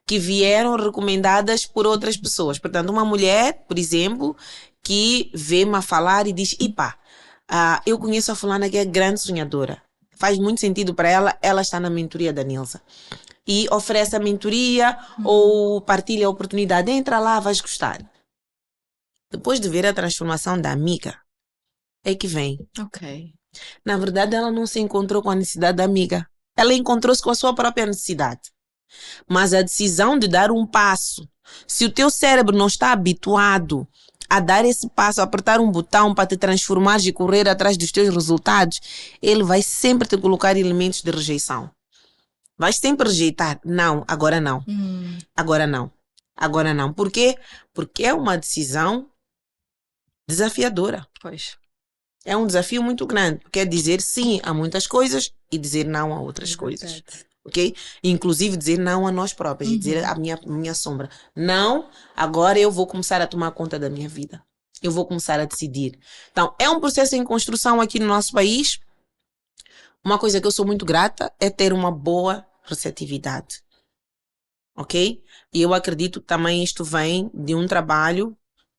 que vieram recomendadas por outras pessoas. Portanto, uma mulher, por exemplo, que vê-me a falar e diz: Ipa, eu conheço a fulana que é grande sonhadora. Faz muito sentido para ela, ela está na mentoria da Nilza. E oferece a mentoria ou partilha a oportunidade. Entra lá, vais gostar. Depois de ver a transformação da amiga, é que vem. Ok. Na verdade, ela não se encontrou com a necessidade da amiga. Ela encontrou-se com a sua própria necessidade. Mas a decisão de dar um passo, se o teu cérebro não está habituado a dar esse passo, a apertar um botão para te transformar e correr atrás dos teus resultados, ele vai sempre te colocar elementos de rejeição. Vai sempre rejeitar. Não, agora não. Agora não. Agora não. Por quê? Porque é uma decisão desafiadora. Pois. É um desafio muito grande. Quer dizer sim a muitas coisas e dizer não a outras coisas. Ok? Inclusive dizer não a nós próprios, dizer a minha sombra. Não, agora eu vou começar a tomar conta da minha vida. Eu vou começar a decidir. Então, é um processo em construção aqui no nosso país. Uma coisa que eu sou muito grata é ter uma boa receptividade. Ok? E eu acredito que também isto vem de um trabalho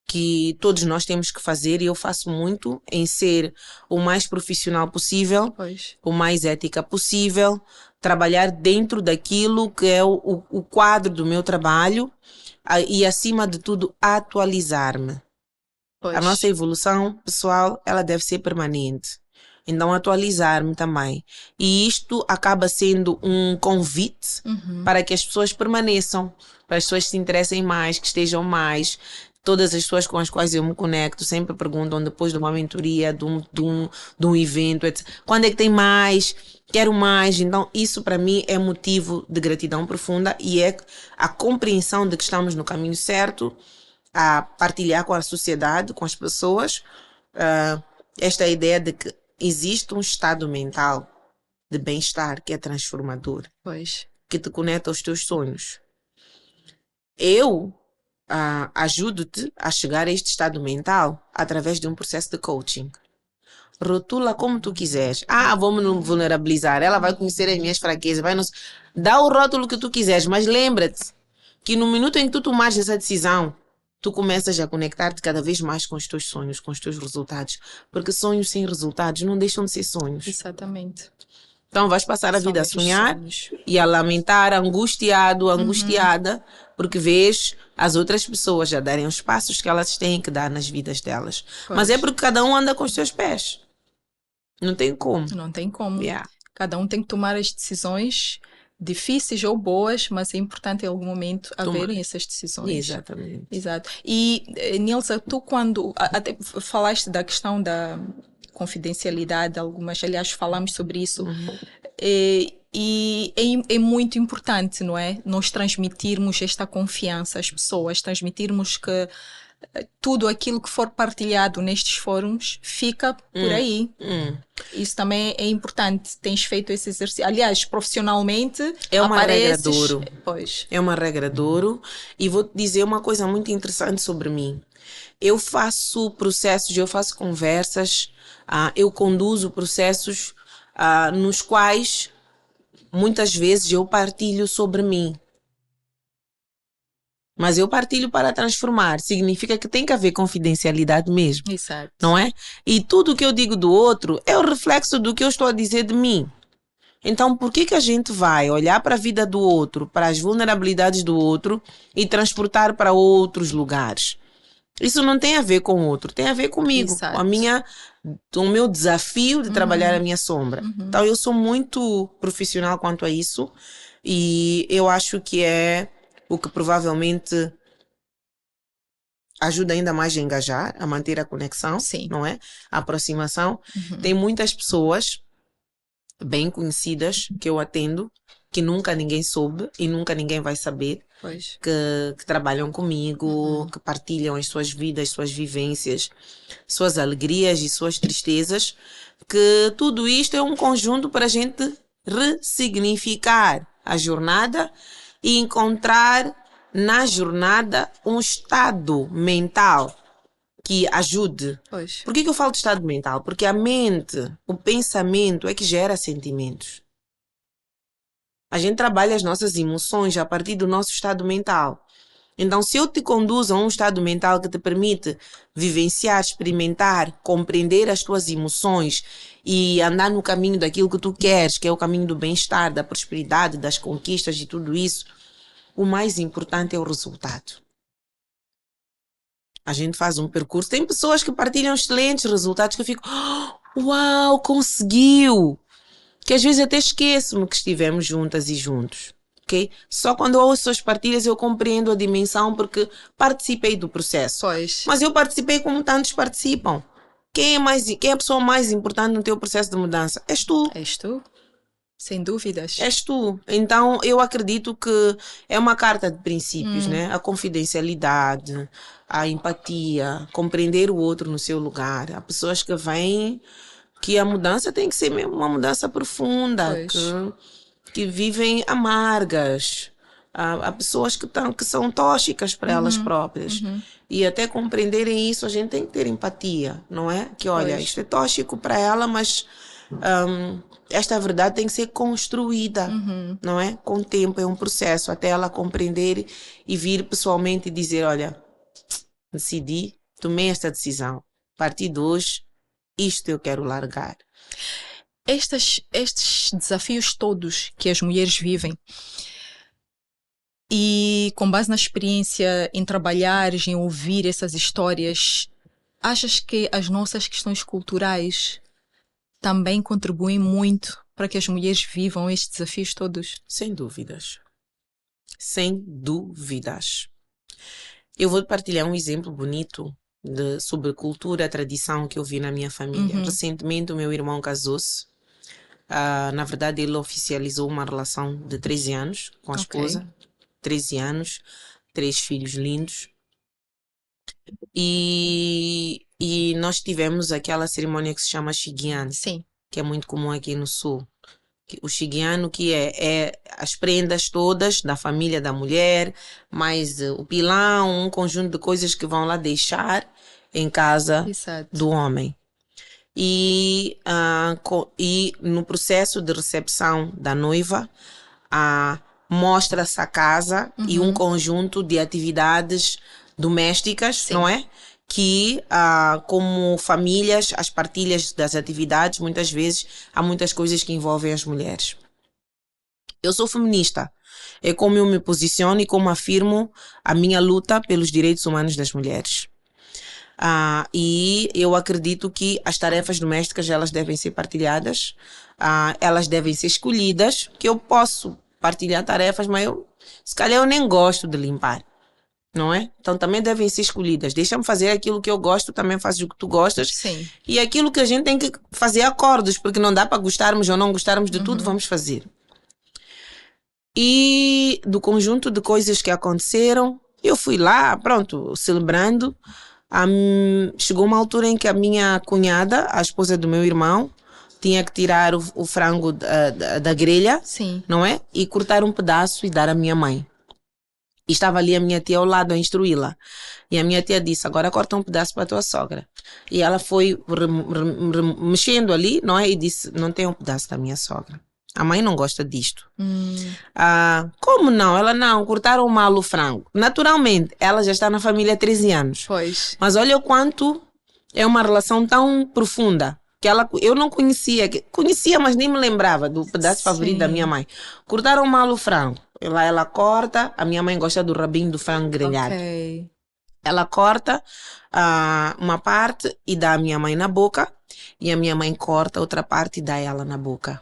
que todos nós temos que fazer, e eu faço muito em ser o mais profissional possível, o mais ética possível, trabalhar dentro daquilo que é o quadro do meu trabalho e, acima de tudo, atualizar-me. A nossa evolução pessoal, ela deve ser permanente. Então, atualizar-me também. E isto acaba sendo um convite para que as pessoas permaneçam, para as pessoas se interessem mais, que estejam mais. Todas as pessoas com as quais eu me conecto sempre perguntam, depois de uma mentoria, de um evento, etc. Quando é que tem mais? Quero mais. Então, isso para mim é motivo de gratidão profunda e é a compreensão de que estamos no caminho certo, a partilhar com a sociedade, com as pessoas, esta ideia de que existe um estado mental de bem-estar que é transformador, que te conecta aos teus sonhos. Eu ajudo-te a chegar a este estado mental através de um processo de coaching. Rotula como tu quiseres. Vou-me vulnerabilizar. Ela vai conhecer as minhas fraquezas. Dá o rótulo que tu quiseres, mas lembra-te que no minuto em que tu tomares essa decisão, tu começas a conectar-te cada vez mais com os teus sonhos, com os teus resultados. Porque sonhos sem resultados não deixam de ser sonhos. Exatamente. Então vais passar a vida a sonhar e a lamentar, angustiada, porque vês as outras pessoas já darem os passos que elas têm que dar nas vidas delas. Mas é porque cada um anda com os seus pés. Não tem como. Não tem como. Cada um tem que tomar as decisões difíceis ou boas, mas é importante em algum momento haverem essas decisões. Exatamente. Exato. E, Nilza, tu quando até falaste da questão da confidencialidade, aliás, falamos sobre isso, e é muito importante, não é? Nós transmitirmos esta confiança às pessoas, transmitirmos que tudo aquilo que for partilhado nestes fóruns fica por aí. Isso também é importante. Tens feito esse exercício. Aliás, profissionalmente, é uma regra de ouro. É uma regra de ouro. E vou-te dizer uma coisa muito interessante sobre mim. Eu faço processos, eu faço conversas, eu conduzo processos nos quais muitas vezes eu partilho sobre mim. Mas eu partilho para transformar. Significa que tem que haver confidencialidade mesmo. Exato. Não é? E tudo que eu digo do outro é o reflexo do que eu estou a dizer de mim. Então, por que a gente vai olhar para a vida do outro, para as vulnerabilidades do outro e transportar para outros lugares? Isso não tem a ver com o outro, tem a ver comigo, Exato. com o meu desafio de trabalhar a minha sombra. Então, eu sou muito profissional quanto a isso e eu acho que é o que provavelmente ajuda ainda mais a engajar, a manter a conexão, Sim. não é? A aproximação. Tem muitas pessoas bem conhecidas que eu atendo, que nunca ninguém soube e nunca ninguém vai saber, Pois. que trabalham comigo, que partilham as suas vidas, suas vivências, suas alegrias e suas tristezas, que tudo isto é um conjunto para a gente ressignificar a jornada e encontrar na jornada um estado mental que ajude. Pois. Por que eu falo de estado mental? Porque a mente, o pensamento é que gera sentimentos. A gente trabalha as nossas emoções a partir do nosso estado mental. Então, se eu te conduzo a um estado mental que te permite vivenciar, experimentar, compreender as tuas emoções e andar no caminho daquilo que tu queres, que é o caminho do bem-estar, da prosperidade, das conquistas e tudo isso, o mais importante é o resultado. A gente faz um percurso. Tem pessoas que partilham excelentes resultados que eu fico, uau, conseguiu! Que às vezes até esqueço-me que estivemos juntas e juntos. Okay? Só quando eu ouço as partilhas eu compreendo a dimensão porque participei do processo. Pois. Mas eu participei como tantos participam. Quem é a pessoa mais importante no teu processo de mudança? És tu. És tu. Sem dúvidas. És tu. Então, eu acredito que é uma carta de princípios, né? A confidencialidade, a empatia, compreender o outro no seu lugar. Há pessoas que vêm que a mudança tem que ser mesmo uma mudança profunda, que vivem amargas. Há pessoas que são tóxicas para elas próprias. E até compreenderem isso, a gente tem que ter empatia, não é? Que olha, isto é tóxico para ela, mas esta verdade tem que ser construída, não é? Com o tempo, é um processo, até ela compreender e vir pessoalmente e dizer, olha, decidi, tomei esta decisão. A partir de hoje, isto eu quero largar. Estes desafios todos que as mulheres vivem e com base na experiência em trabalhares, em ouvir essas histórias, achas que as nossas questões culturais também contribuem muito para que as mulheres vivam estes desafios todos? Sem dúvidas. Sem dúvidas. Eu vou partilhar um exemplo bonito sobre cultura, tradição que eu vi na minha família. Recentemente o meu irmão casou-se. Na verdade ele oficializou uma relação de 13 anos com a esposa. 13 anos, 3 filhos lindos. E nós tivemos aquela cerimônia que se chama Xigiano. Sim. Que é muito comum aqui no sul. O Xigiano que é as prendas todas da família da mulher, mais o pilão, um conjunto de coisas que vão lá deixar em casa do homem. E no processo de recepção da noiva, mostra-se a casa e um conjunto de atividades domésticas, não é? Que, como famílias, as partilhas das atividades, muitas vezes, há muitas coisas que envolvem as mulheres. Eu sou feminista. É como eu me posiciono e como afirmo a minha luta pelos direitos humanos das mulheres. E eu acredito que as tarefas domésticas, elas devem ser partilhadas, elas devem ser escolhidas, que eu posso partilhar tarefas, mas se calhar eu nem gosto de limpar. Não é? Então também devem ser escolhidas. Deixa-me fazer aquilo que eu gosto, também fazes o que tu gostas. Sim. E aquilo que a gente tem que fazer acordos, porque não dá para gostarmos ou não gostarmos de tudo, vamos fazer. E do conjunto de coisas que aconteceram, eu fui lá, pronto, celebrando. Chegou uma altura em que a minha cunhada, a esposa do meu irmão, tinha que tirar o frango da grelha, não é? E cortar um pedaço e dar à minha mãe. E estava ali a minha tia ao lado a instruí-la. E a minha tia disse, agora corta um pedaço para a tua sogra. E ela foi mexendo ali, não é? E disse, não tem um pedaço da minha sogra. A mãe não gosta disto. Como não? Ela não, cortaram mal o frango. Naturalmente, ela já está na família há 13 anos. Pois. Mas olha o quanto é uma relação tão profunda. Que eu não conhecia. Conhecia, mas nem me lembrava do pedaço favorito da minha mãe. Cortaram mal o frango. Ela corta. A minha mãe gosta do rabinho do frango grelhado. Ok. Ela corta uma parte e dá à minha mãe na boca. E a minha mãe corta outra parte e dá ela na boca.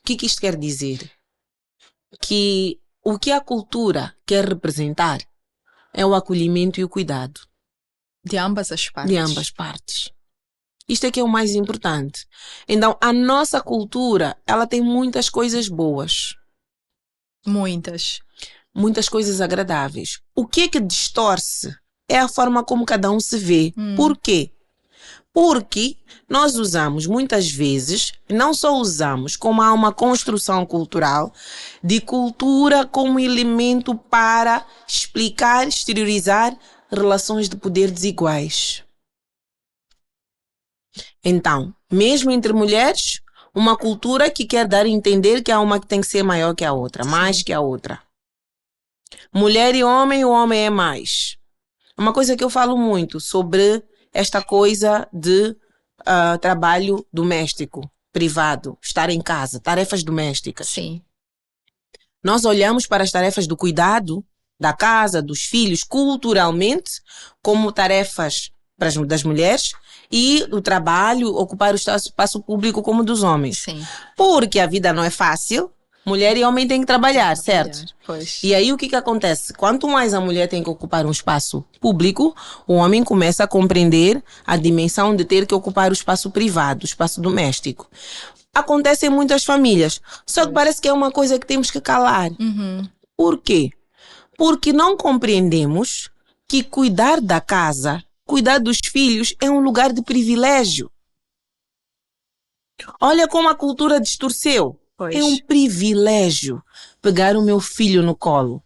O que isto quer dizer? Que o que a cultura quer representar é o acolhimento e o cuidado. De ambas as partes. De ambas partes. Isto é que é o mais importante. Então, a nossa cultura, ela tem muitas coisas boas. Muitas. Muitas coisas agradáveis. O que é que distorce? É a forma como cada um se vê. Por quê? Porque nós usamos muitas vezes, não só usamos, como há uma construção cultural de cultura como elemento para explicar, exteriorizar relações de poder desiguais. Então, mesmo entre mulheres, uma cultura que quer dar a entender que há uma que tem que ser maior que a outra, mais que a outra. Mulher e homem, o homem é mais. Uma coisa que eu falo muito sobre esta coisa de trabalho doméstico, privado, estar em casa, tarefas domésticas. Sim. Nós olhamos para as tarefas do cuidado da casa, dos filhos, culturalmente, como tarefas das mulheres e o trabalho, ocupar o espaço público como dos homens. Sim. Porque a vida não é fácil. Mulher e homem têm que trabalhar, certo? Pois. E aí o que acontece? Quanto mais a mulher tem que ocupar um espaço público, o homem começa a compreender a dimensão de ter que ocupar o espaço privado, o espaço doméstico. Acontece em muitas famílias. Só que parece que é uma coisa que temos que calar. Por quê? Porque não compreendemos que cuidar da casa, cuidar dos filhos é um lugar de privilégio. Olha como a cultura distorceu. Pois. É um privilégio pegar o meu filho no colo.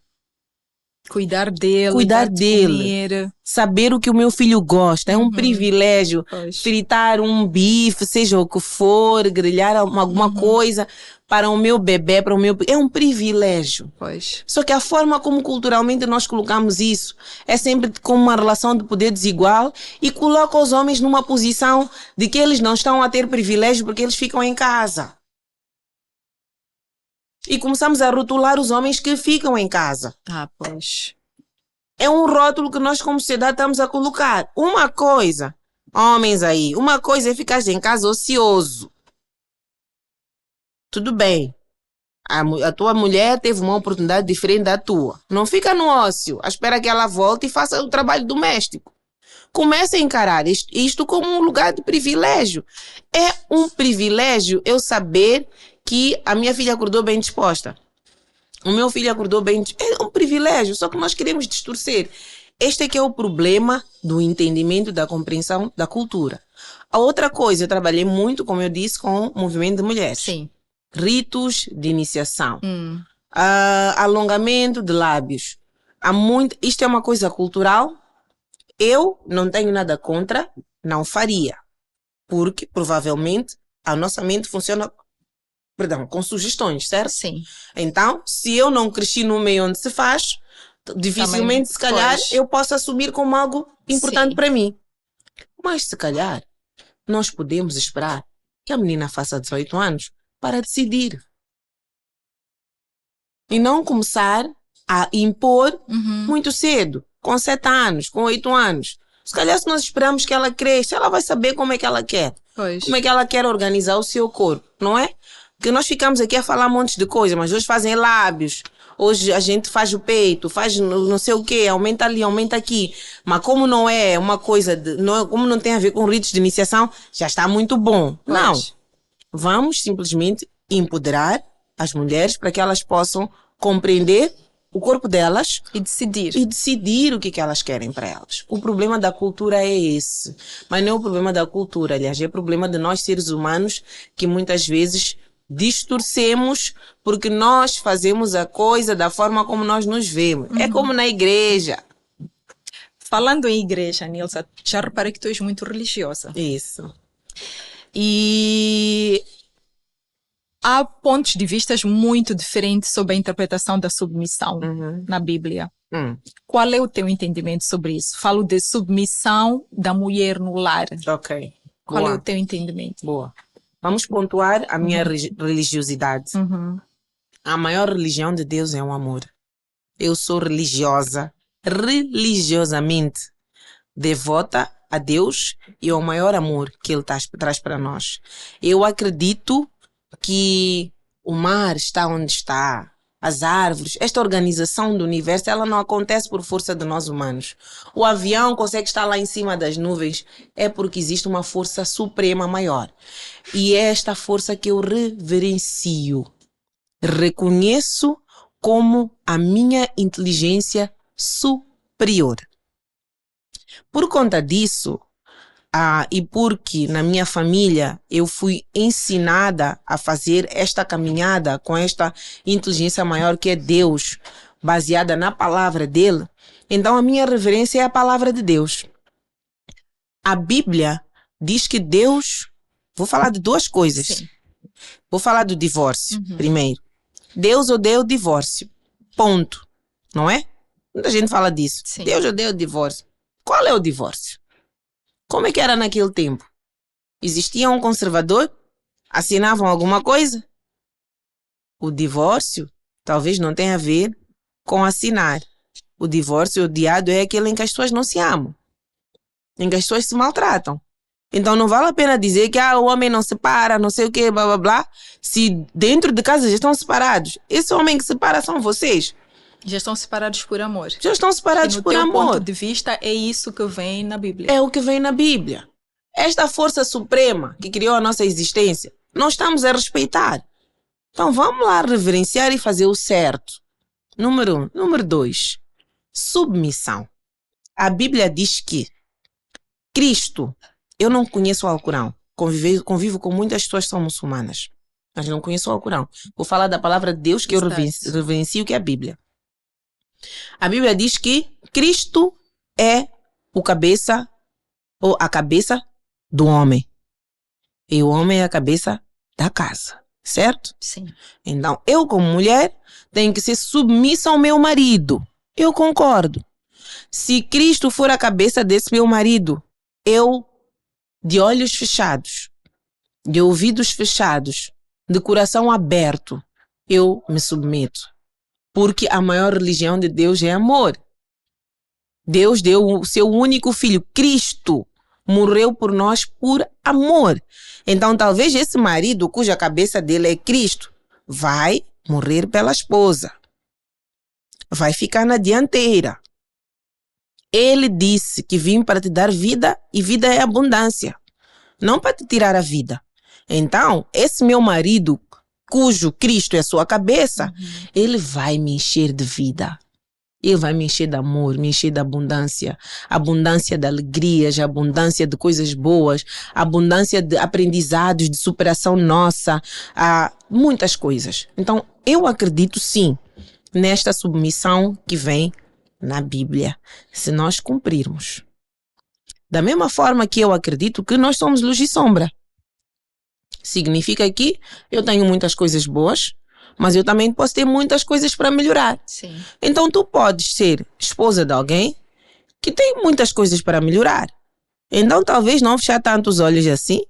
Cuidar dele. Cuidar dele. Comer. Saber o que o meu filho gosta. É um privilégio. Pois. Fritar um bife, seja o que for, grelhar alguma coisa para o meu bebê, para o meu... É um privilégio. Pois. Só que a forma como culturalmente nós colocamos isso é sempre como uma relação de poder desigual e coloca os homens numa posição de que eles não estão a ter privilégio porque eles ficam em casa. E começamos a rotular os homens que ficam em casa. Pois. É um rótulo que nós como sociedade estamos a colocar. Uma coisa, homens aí, uma coisa é ficar em casa ocioso. Tudo bem. A tua mulher teve uma oportunidade diferente da tua. Não fica no ócio, espera que ela volte e faça o trabalho doméstico. Comece a encarar isto como um lugar de privilégio. É um privilégio eu saber que a minha filha acordou bem disposta. O meu filho acordou bem disposto. É um privilégio, só que nós queremos distorcer. Este é que é o problema do entendimento, da compreensão da cultura. A outra coisa, eu trabalhei muito, como eu disse, com o movimento de mulheres. Sim. Ritos de iniciação. Alongamento de lábios. Isto é uma coisa cultural. Eu não tenho nada contra, não faria. Porque, provavelmente, a nossa mente funciona, com sugestões, certo? Sim. Então, se eu não cresci no meio onde se faz, dificilmente, se calhar, eu posso assumir como algo importante para mim. Mas, se calhar, nós podemos esperar que a menina faça 18 anos para decidir. E não começar a impor muito cedo, com 7 anos, com 8 anos. Se calhar, se nós esperamos que ela cresça, ela vai saber como é que ela quer. Pois. Como é que ela quer organizar o seu corpo, não é? Porque nós ficamos aqui a falar um monte de coisa, mas hoje fazem lábios, hoje a gente faz o peito, faz não sei o quê, aumenta ali, aumenta aqui. Mas como não é uma coisa, como não tem a ver com ritos de iniciação, já está muito bom. Pois. Não. Vamos simplesmente empoderar as mulheres para que elas possam compreender o corpo delas e decidir o que elas querem para elas. O problema da cultura é esse. Mas não é o problema da cultura, aliás, é o problema de nós seres humanos que muitas vezes distorcemos porque nós fazemos a coisa da forma como nós nos vemos. É como na igreja. Falando em igreja, Nilza, já reparei que tu és muito religiosa. Isso. E há pontos de vista muito diferentes sobre a interpretação da submissão Uhum. na Bíblia. Hum. Qual é o teu entendimento sobre isso? Falo de submissão da mulher no lar. Ok. Qual é Boa. o teu entendimento? Boa. Vamos pontuar a minha religiosidade. A maior religião de Deus é o amor. Eu sou religiosa, religiosamente devota a Deus e ao maior amor que Ele traz para nós. Eu acredito que o mar está onde está, as árvores, esta organização do universo, ela não acontece por força de nós humanos. O avião consegue estar lá em cima das nuvens, é porque existe uma força suprema maior. E é esta força que eu reverencio. Reconheço como a minha inteligência superior. Por conta disso, e porque na minha família eu fui ensinada a fazer esta caminhada com esta inteligência maior que é Deus, baseada na palavra dele, então a minha reverência é a palavra de Deus. A Bíblia diz que Deus... Vou falar de duas coisas. Sim. Vou falar do divórcio primeiro. Deus odeia o divórcio. Ponto. Não é? Muita gente fala disso. Sim. Deus odeia o divórcio. Qual é o divórcio? Como é que era naquele tempo? Existia um conservador? Assinavam alguma coisa? O divórcio talvez não tenha a ver com assinar. O divórcio odiado é aquele em que as pessoas não se amam. Em que as pessoas se maltratam. Então não vale a pena dizer que o homem não separa, não sei o quê, blá blá blá. Se dentro de casa já estão separados. Esse homem que separa são vocês. Já estão separados por amor. Já estão separados por amor. No teu ponto de vista, é isso que vem na Bíblia. É o que vem na Bíblia. Esta força suprema que criou a nossa existência, nós estamos a respeitar. Então vamos lá reverenciar e fazer o certo. Número 1. Número 2. Submissão. A Bíblia diz que Cristo... Eu não conheço o Alcorão. Convivo com muitas pessoas que são muçulmanas. Mas não conheço o Alcorão. Vou falar da palavra de Deus que eu reverencio, que é a Bíblia. A Bíblia diz que Cristo é o cabeça, ou a cabeça do homem. E o homem é a cabeça da casa. Certo? Sim. Então, eu como mulher tenho que ser submissa ao meu marido. Eu concordo. Se Cristo for a cabeça desse meu marido, eu, de olhos fechados, de ouvidos fechados, de coração aberto, eu me submeto. Porque a maior religião de Deus é amor. Deus deu o seu único filho, Cristo, morreu por nós por amor. Então talvez esse marido, cuja cabeça dele é Cristo, vai morrer pela esposa. Vai ficar na dianteira. Ele disse que vim para te dar vida e vida é abundância. Não para te tirar a vida. Então, esse meu marido, cujo Cristo é a sua cabeça, ele vai me encher de vida. Ele vai me encher de amor, me encher de abundância. Abundância de alegrias, abundância de coisas boas, abundância de aprendizados, de superação nossa, muitas coisas. Então, eu acredito sim nesta submissão que vem na Bíblia, se nós cumprirmos. Da mesma forma que eu acredito que nós somos luz e sombra. Significa que eu tenho muitas coisas boas, mas eu também posso ter muitas coisas para melhorar. Sim. Então tu podes ser esposa de alguém que tem muitas coisas para melhorar. Então talvez não fechar tanto os olhos assim,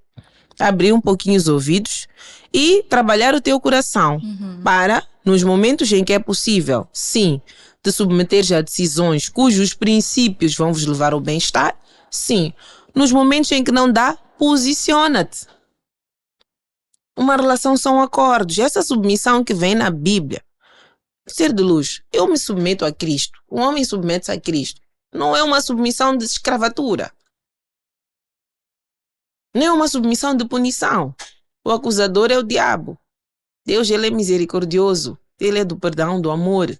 abrir um pouquinho os ouvidos e trabalhar o teu coração para, nos momentos em que é possível, sim, te submeter a decisões cujos princípios vão vos levar ao bem-estar, sim. Nos momentos em que não dá, posiciona-te. Uma relação são acordos. Essa submissão que vem na Bíblia. Ser de luz. Eu me submeto a Cristo. O homem submete-se a Cristo. Não é uma submissão de escravatura. Não é uma submissão de punição. O acusador é o diabo. Deus, ele é misericordioso. Ele é do perdão, do amor.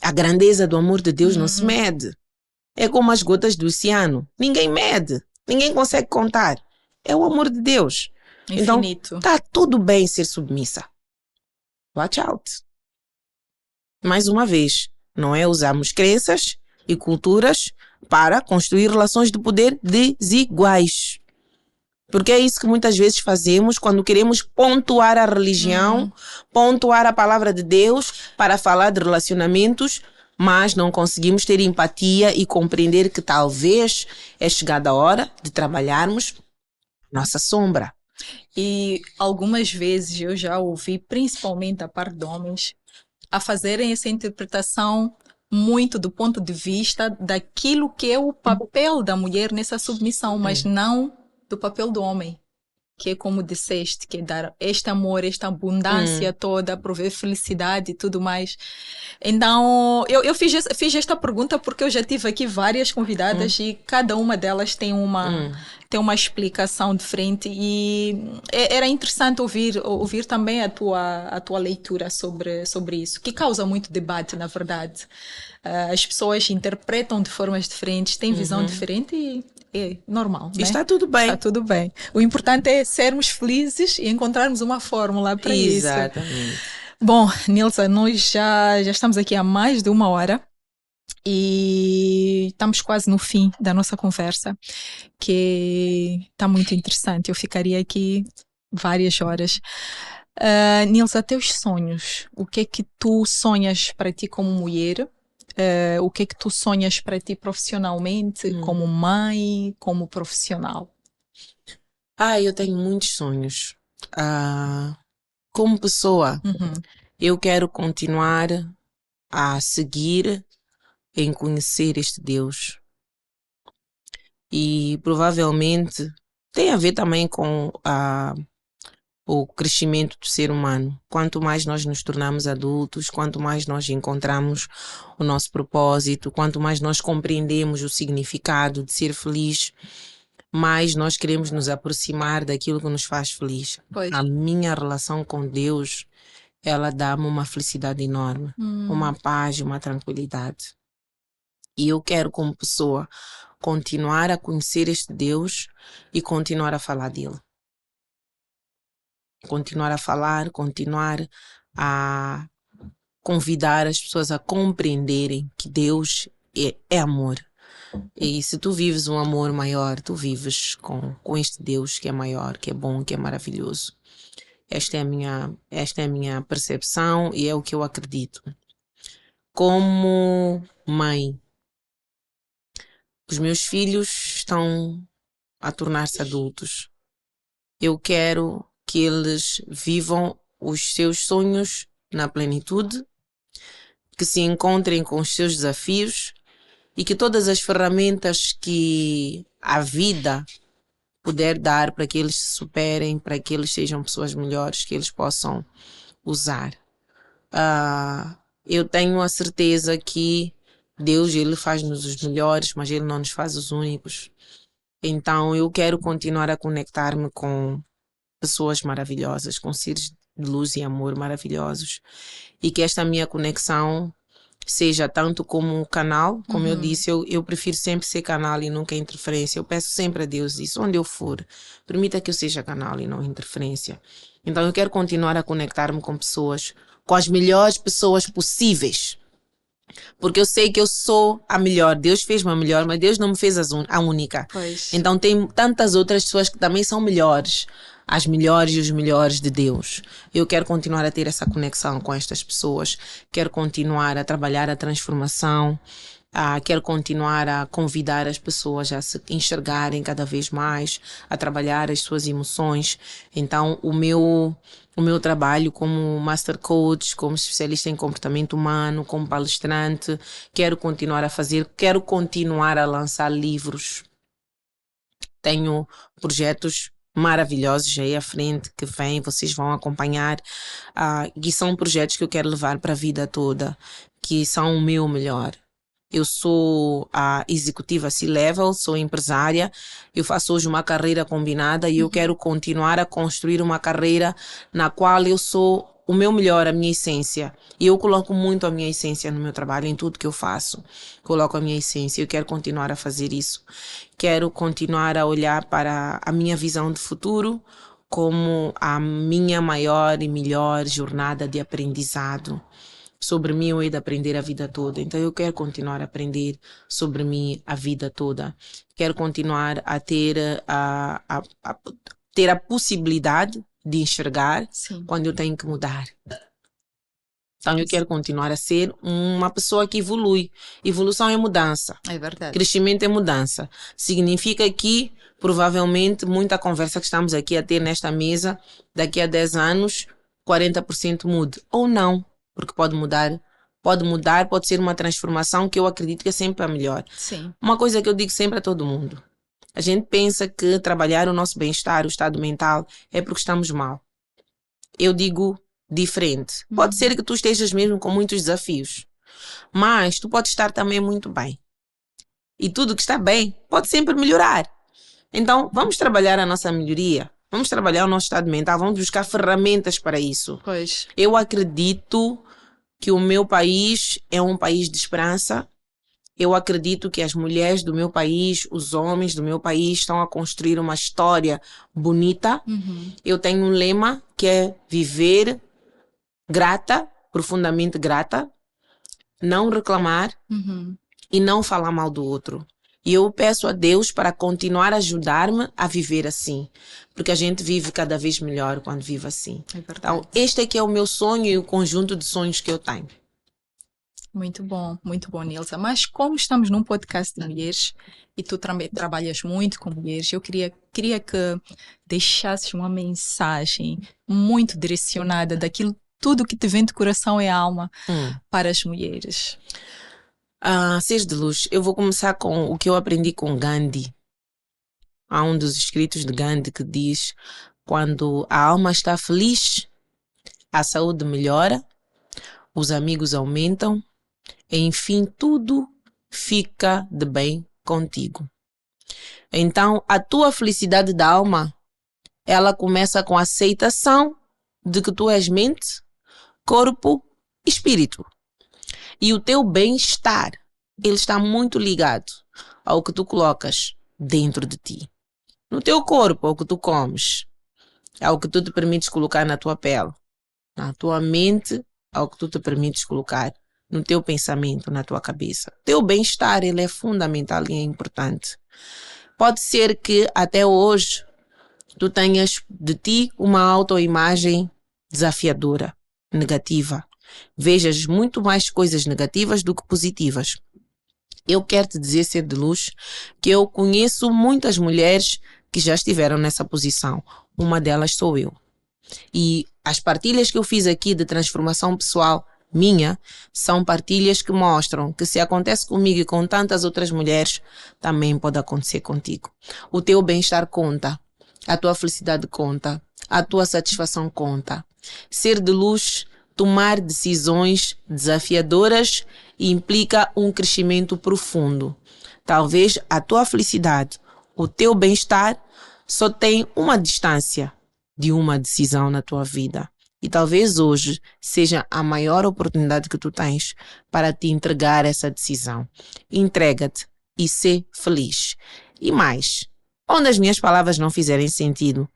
A grandeza do amor de Deus não se mede. É como as gotas do oceano. Ninguém mede. Ninguém consegue contar. É o amor de Deus. Infinito. Então, tá tudo bem ser submissa. Watch out. Mais uma vez, não é usarmos crenças e culturas para construir relações de poder desiguais. Porque é isso que muitas vezes fazemos quando queremos pontuar a religião, pontuar a palavra de Deus para falar de relacionamentos, mas não conseguimos ter empatia e compreender que talvez é chegada a hora de trabalharmos nossa sombra. E algumas vezes eu já ouvi, principalmente da parte de homens, a fazerem essa interpretação muito do ponto de vista daquilo que é o papel da mulher nessa submissão, mas não do papel do homem. Que é como disseste, que é dar este amor, esta abundância toda, prover felicidade e tudo mais. Então, eu fiz esta pergunta porque eu já tive aqui várias convidadas e cada uma delas tem uma explicação diferente e era interessante ouvir também a tua leitura sobre isso, que causa muito debate, na verdade. As pessoas interpretam de formas diferentes, têm visão diferente e é normal, né? Está tudo bem. Está tudo bem. O importante é sermos felizes e encontrarmos uma fórmula para isso. Exatamente. Bom, Nilza, nós já estamos aqui há mais de 1 hora e estamos quase no fim da nossa conversa, que está muito interessante. Eu ficaria aqui várias horas. Nilza, teus sonhos. O que é que tu sonhas para ti como mulher? O que é que tu sonhas para ti profissionalmente, como mãe, como profissional? Eu tenho muitos sonhos. Como pessoa, eu quero continuar a seguir em conhecer este Deus. E provavelmente tem a ver também com o crescimento do ser humano. Quanto mais nós nos tornamos adultos, quanto mais nós encontramos o nosso propósito, quanto mais nós compreendemos o significado de ser feliz, mais nós queremos nos aproximar daquilo que nos faz feliz. Pois. A minha relação com Deus, ela dá-me uma felicidade enorme, uma paz, uma tranquilidade. E eu quero, como pessoa, continuar a conhecer este Deus e continuar a falar dele. Continuar a falar, continuar a convidar as pessoas a compreenderem que Deus é amor. E se tu vives um amor maior, tu vives com este Deus que é maior, que é bom, que é maravilhoso. Esta é a minha percepção e é o que eu acredito. Como mãe, os meus filhos estão a tornar-se adultos. Eu quero que eles vivam os seus sonhos na plenitude, que se encontrem com os seus desafios e que todas as ferramentas que a vida puder dar para que eles se superem, para que eles sejam pessoas melhores, que eles possam usar. Eu tenho a certeza que Deus, Ele faz-nos os melhores, mas Ele não nos faz os únicos. Então eu quero continuar a conectar-me com pessoas maravilhosas, com seres de luz e amor maravilhosos. E que esta minha conexão seja tanto como um canal, como eu disse, eu prefiro sempre ser canal e nunca interferência. Eu peço sempre a Deus isso, onde eu for, permita que eu seja canal e não interferência. Então eu quero continuar a conectar-me com pessoas, com as melhores pessoas possíveis. Porque eu sei que eu sou a melhor. Deus fez-me a melhor, mas Deus não me fez a única. Pois. Então tem tantas outras pessoas que também são melhores. As melhores e os melhores de Deus. Eu quero continuar a ter essa conexão com estas pessoas. Quero continuar a trabalhar a transformação. Quero continuar a convidar as pessoas a se enxergarem cada vez mais, a trabalhar as suas emoções. Então, o meu trabalho como Master Coach, como especialista em comportamento humano, como palestrante, quero continuar a fazer, quero continuar a lançar livros. Tenho projetos maravilhosos aí à frente que vêm, vocês vão acompanhar, e são projetos que eu quero levar para a vida toda, que são o meu melhor. Eu sou a executiva C-Level, sou empresária, eu faço hoje uma carreira combinada e eu quero continuar a construir uma carreira na qual eu sou o meu melhor, a minha essência. E eu coloco muito a minha essência no meu trabalho, em tudo que eu faço. Coloco a minha essência, eu quero continuar a fazer isso. Quero continuar a olhar para a minha visão de futuro como a minha maior e melhor jornada de aprendizado. sobre mim eu hei de aprender a vida toda. Então eu quero continuar a aprender sobre mim a vida toda. Quero continuar a ter ter a possibilidade de enxergar Sim. quando eu tenho que mudar. Então eu quero continuar a ser uma pessoa que evolui. Evolução é mudança. É verdade. Crescimento é mudança. Significa que, provavelmente, muita conversa que estamos aqui a ter nesta mesa, daqui a 10 anos, 40% mude. Ou não, porque pode mudar. Pode mudar, pode ser uma transformação que eu acredito que é sempre a melhor. Sim. Uma coisa que eu digo sempre a todo mundo. A gente pensa que trabalhar o nosso bem-estar, o estado mental, é porque estamos mal. Eu digo diferente. Pode ser que tu estejas mesmo com muitos desafios, mas tu podes estar também muito bem. E tudo que está bem pode sempre melhorar. Então, vamos trabalhar a nossa melhoria. Vamos trabalhar o nosso estado mental. Vamos buscar ferramentas para isso. Pois. Eu acredito que o meu país é um país de esperança. Eu acredito que as mulheres do meu país, os homens do meu país estão a construir uma história bonita. Eu tenho um lema que é viver grata, profundamente grata, não reclamar e não falar mal do outro. E eu peço a Deus para continuar a ajudar-me a viver assim, porque a gente vive cada vez melhor quando vive assim. É verdade. Então, este é que é o meu sonho e o conjunto de sonhos que eu tenho. Muito bom, Nilza. Mas como estamos num podcast de mulheres e tu também trabalhas muito com mulheres, eu queria que deixasses uma mensagem muito direcionada daquilo tudo que te vem de coração e alma para as mulheres. Seres de luz, eu vou começar com o que eu aprendi com Gandhi. Há um dos escritos de Gandhi que diz: quando a alma está feliz, a saúde melhora, os amigos aumentam, e, enfim, tudo fica de bem contigo. Então, a tua felicidade da alma, ela começa com a aceitação de que tu és mente, corpo e espírito. E o teu bem-estar, ele está muito ligado ao que tu colocas dentro de ti. No teu corpo, ao que tu comes, ao que tu te permites colocar na tua pele. Na tua mente, ao que tu te permites colocar no teu pensamento, na tua cabeça. Teu bem-estar, ele é fundamental e é importante. Pode ser que até hoje tu tenhas de ti uma autoimagem desafiadora, negativa. Vejas muito mais coisas negativas do que positivas. Eu quero te dizer, ser de luz, que eu conheço muitas mulheres que já estiveram nessa posição. Uma delas sou eu. E as partilhas que eu fiz aqui de transformação pessoal minha, são partilhas que mostram que se acontece comigo e com tantas outras mulheres, também pode acontecer contigo. O teu bem-estar conta, a tua felicidade conta, a tua satisfação conta. Ser de luz, tomar decisões desafiadoras implica um crescimento profundo. Talvez a tua felicidade, o teu bem-estar só tem uma distância de uma decisão na tua vida. E talvez hoje seja a maior oportunidade que tu tens para te entregar essa decisão. Entrega-te e ser feliz. E mais, onde as minhas palavras não fizerem sentido,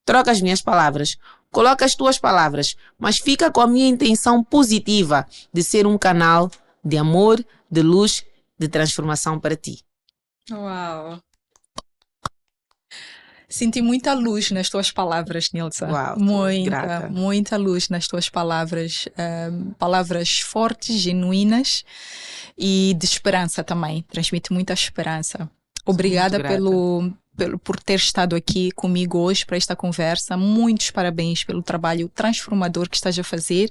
troca as minhas palavras, coloca as tuas palavras, mas fica com a minha intenção positiva de ser um canal de amor, de luz, de transformação para ti. Uau! Senti muita luz nas tuas palavras, Nilza. Uau, muita luz nas tuas palavras. Palavras fortes, genuínas e de esperança também. Transmite muita esperança. Obrigada por ter estado aqui comigo hoje para esta conversa. Muitos parabéns pelo trabalho transformador que estás a fazer.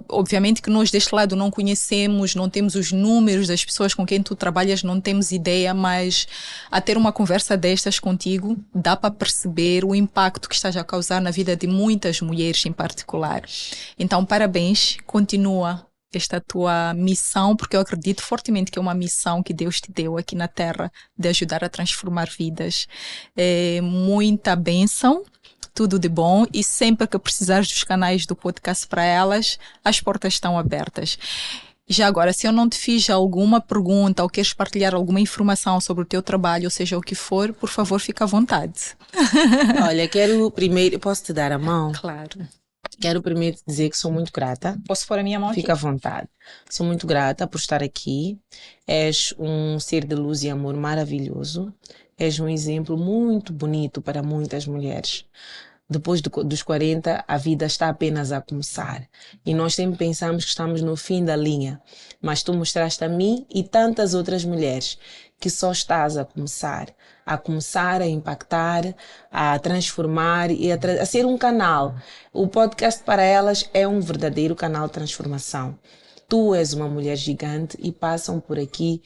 Obviamente que nós deste lado não conhecemos, não temos os números das pessoas com quem tu trabalhas, não temos ideia, mas a ter uma conversa destas contigo, dá para perceber o impacto que estás a causar na vida de muitas mulheres em particular. Então, parabéns, continua esta tua missão, porque eu acredito fortemente que é uma missão que Deus te deu aqui na Terra, de ajudar a transformar vidas. Muita bênção, tudo de bom, e sempre que precisares dos canais do podcast para elas, as portas estão abertas. Já agora, se eu não te fiz alguma pergunta ou queres partilhar alguma informação sobre o teu trabalho, ou seja, o que for, por favor, fica à vontade. Olha, quero primeiro... Posso te dar a mão? Claro. Quero primeiro te dizer que sou muito grata. Posso pôr a minha mão aqui? Fica à vontade. Sou muito grata por estar aqui. És um ser de luz e amor maravilhoso. És um exemplo muito bonito para muitas mulheres. Depois dos 40, a vida está apenas a começar. E nós sempre pensamos que estamos no fim da linha. Mas tu mostraste a mim e tantas outras mulheres que só estás a começar a impactar, a transformar e a ser um canal. O podcast para elas é um verdadeiro canal de transformação. Tu és uma mulher gigante e passam por aqui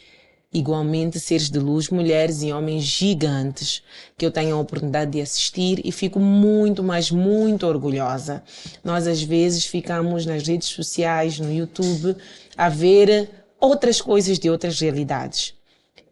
igualmente seres de luz, mulheres e homens gigantes que eu tenho a oportunidade de assistir e fico muito, mas muito orgulhosa. Nós às vezes ficamos nas redes sociais, no YouTube, a ver outras coisas de outras realidades.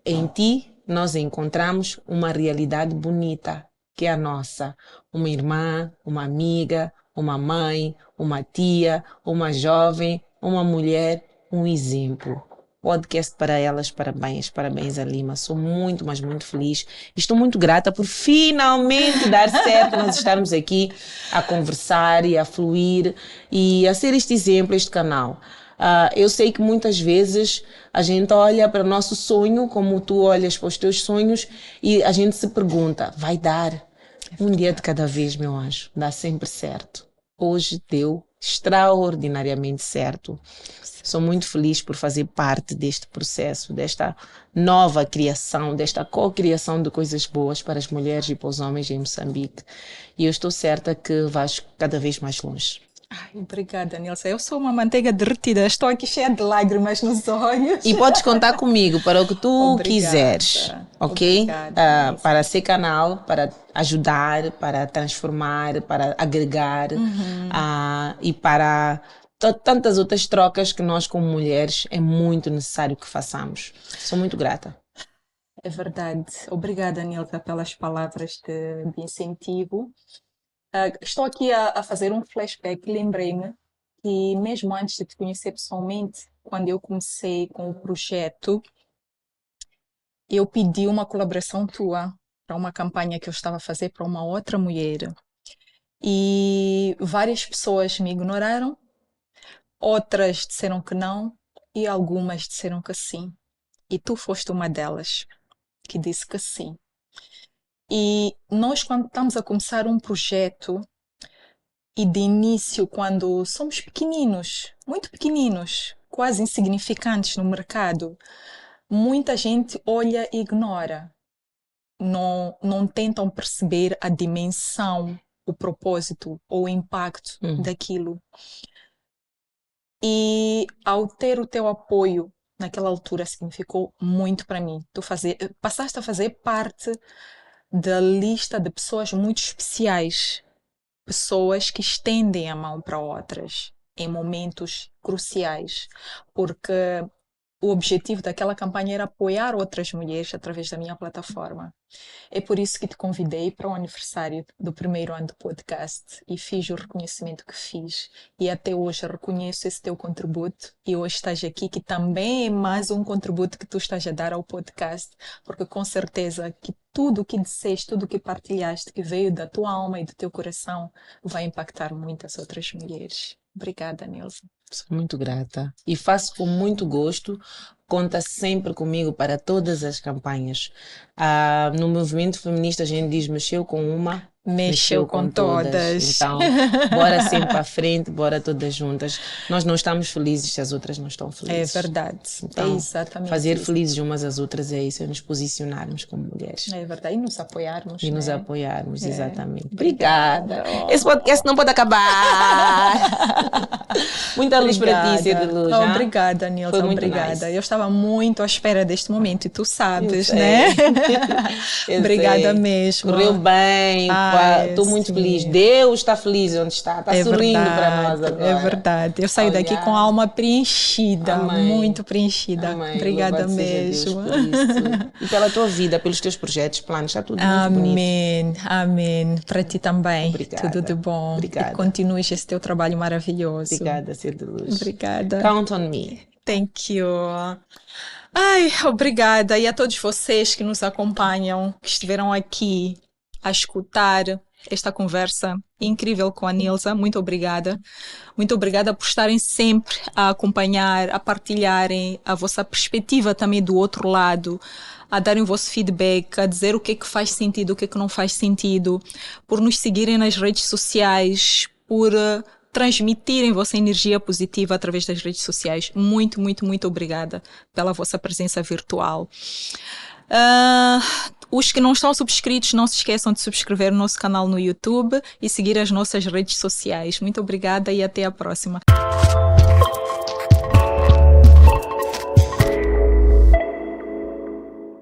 Em ti, nós encontramos uma realidade bonita, que é a nossa. Uma irmã, uma amiga, uma mãe, uma tia, uma jovem, uma mulher, um exemplo. Podcast para elas, parabéns a Lima. Sou muito, mas muito feliz. Estou muito grata por finalmente dar certo nós estarmos aqui a conversar e a fluir e a ser este exemplo, este canal. Eu sei que muitas vezes a gente olha para o nosso sonho como tu olhas para os teus sonhos e a gente se pergunta, vai dar? Um dia de cada vez, meu anjo, dá sempre certo. Hoje deu extraordinariamente certo. Sou muito feliz por fazer parte deste processo, desta nova criação, desta co-criação de coisas boas para as mulheres e para os homens em Moçambique. E eu estou certa que vais cada vez mais longe. Ai, obrigada, Nilsa. Eu sou uma manteiga derretida. Estou aqui cheia de lágrimas nos olhos. E podes contar comigo para o que tu quiseres, ok? Para ser canal, para ajudar, para transformar, para agregar e para tantas outras trocas que nós como mulheres é muito necessário que façamos. Sou muito grata. É verdade. Obrigada, Nilsa, pelas palavras de incentivo. Estou aqui a fazer um flashback. Lembrei-me que mesmo antes de te conhecer pessoalmente, quando eu comecei com o projeto, eu pedi uma colaboração tua para uma campanha que eu estava a fazer para uma outra mulher. E várias pessoas me ignoraram, outras disseram que não e algumas disseram que sim. E tu foste uma delas que disse que sim. E nós, quando estamos a começar um projeto, e de início, quando somos pequeninos, muito pequeninos, quase insignificantes no mercado, muita gente olha e ignora. Não tentam perceber a dimensão, o propósito ou o impacto daquilo. E ao ter o teu apoio naquela altura significou muito para mim. Tu passaste a fazer parte da lista de pessoas muito especiais, pessoas que estendem a mão para outras em momentos cruciais, porque o objetivo daquela campanha era apoiar outras mulheres através da minha plataforma. É por isso que te convidei para o aniversário do primeiro ano do podcast e fiz o reconhecimento que fiz. E até hoje reconheço esse teu contributo e hoje estás aqui, que também é mais um contributo que tu estás a dar ao podcast, porque com certeza que tudo o que disseste, tudo o que partilhaste, que veio da tua alma e do teu coração, vai impactar muitas outras mulheres. Obrigada, Nilsa. Sou muito grata e faço com muito gosto. Conta sempre comigo para todas as campanhas. No movimento feminista a gente diz mexeu com uma, mexeu com todas. Então, bora sempre à frente, bora todas juntas. Nós não estamos felizes se as outras não estão felizes. É verdade. Então, é exatamente fazer isso. felizes umas às outras é isso, é nos posicionarmos como mulheres. É verdade. E nos apoiarmos. E nos apoiarmos, É. exatamente. Obrigada. Esse podcast não pode acabar. Muita luz para ti, ser de luz. Obrigada, Nilsa. Foi muito Obrigada. nice. Eu estava muito à espera deste momento e tu sabes, Eu né? Eu Obrigada sei. mesmo. Correu bem. Estou muito sim. feliz. Deus está feliz onde está. Está sorrindo para nós agora. É verdade. Eu saio daqui com a alma preenchida. Amém. Muito preenchida. Amém. Obrigada Louvado mesmo. Seja Deus por isso. E pela tua vida, pelos teus projetos, planos. Está tudo muito bonito. Amém. Amém. Para ti também. Obrigada. Tudo de bom. Obrigada. E continues esse teu trabalho maravilhoso. Obrigada, ser de luz. Obrigada. Count on me. Thank you. Ai, obrigada. E a todos vocês que nos acompanham, que estiveram aqui a escutar esta conversa incrível com a Nilza. Muito obrigada. Muito obrigada por estarem sempre a acompanhar, a partilharem a vossa perspectiva também do outro lado, a darem o vosso feedback, a dizer o que é que faz sentido, o que é que não faz sentido, por nos seguirem nas redes sociais, por transmitirem vossa energia positiva através das redes sociais. Muito, muito, muito obrigada pela vossa presença virtual. Os que não estão subscritos, não se esqueçam de subscrever o nosso canal no YouTube e seguir as nossas redes sociais. Muito obrigada e até a próxima.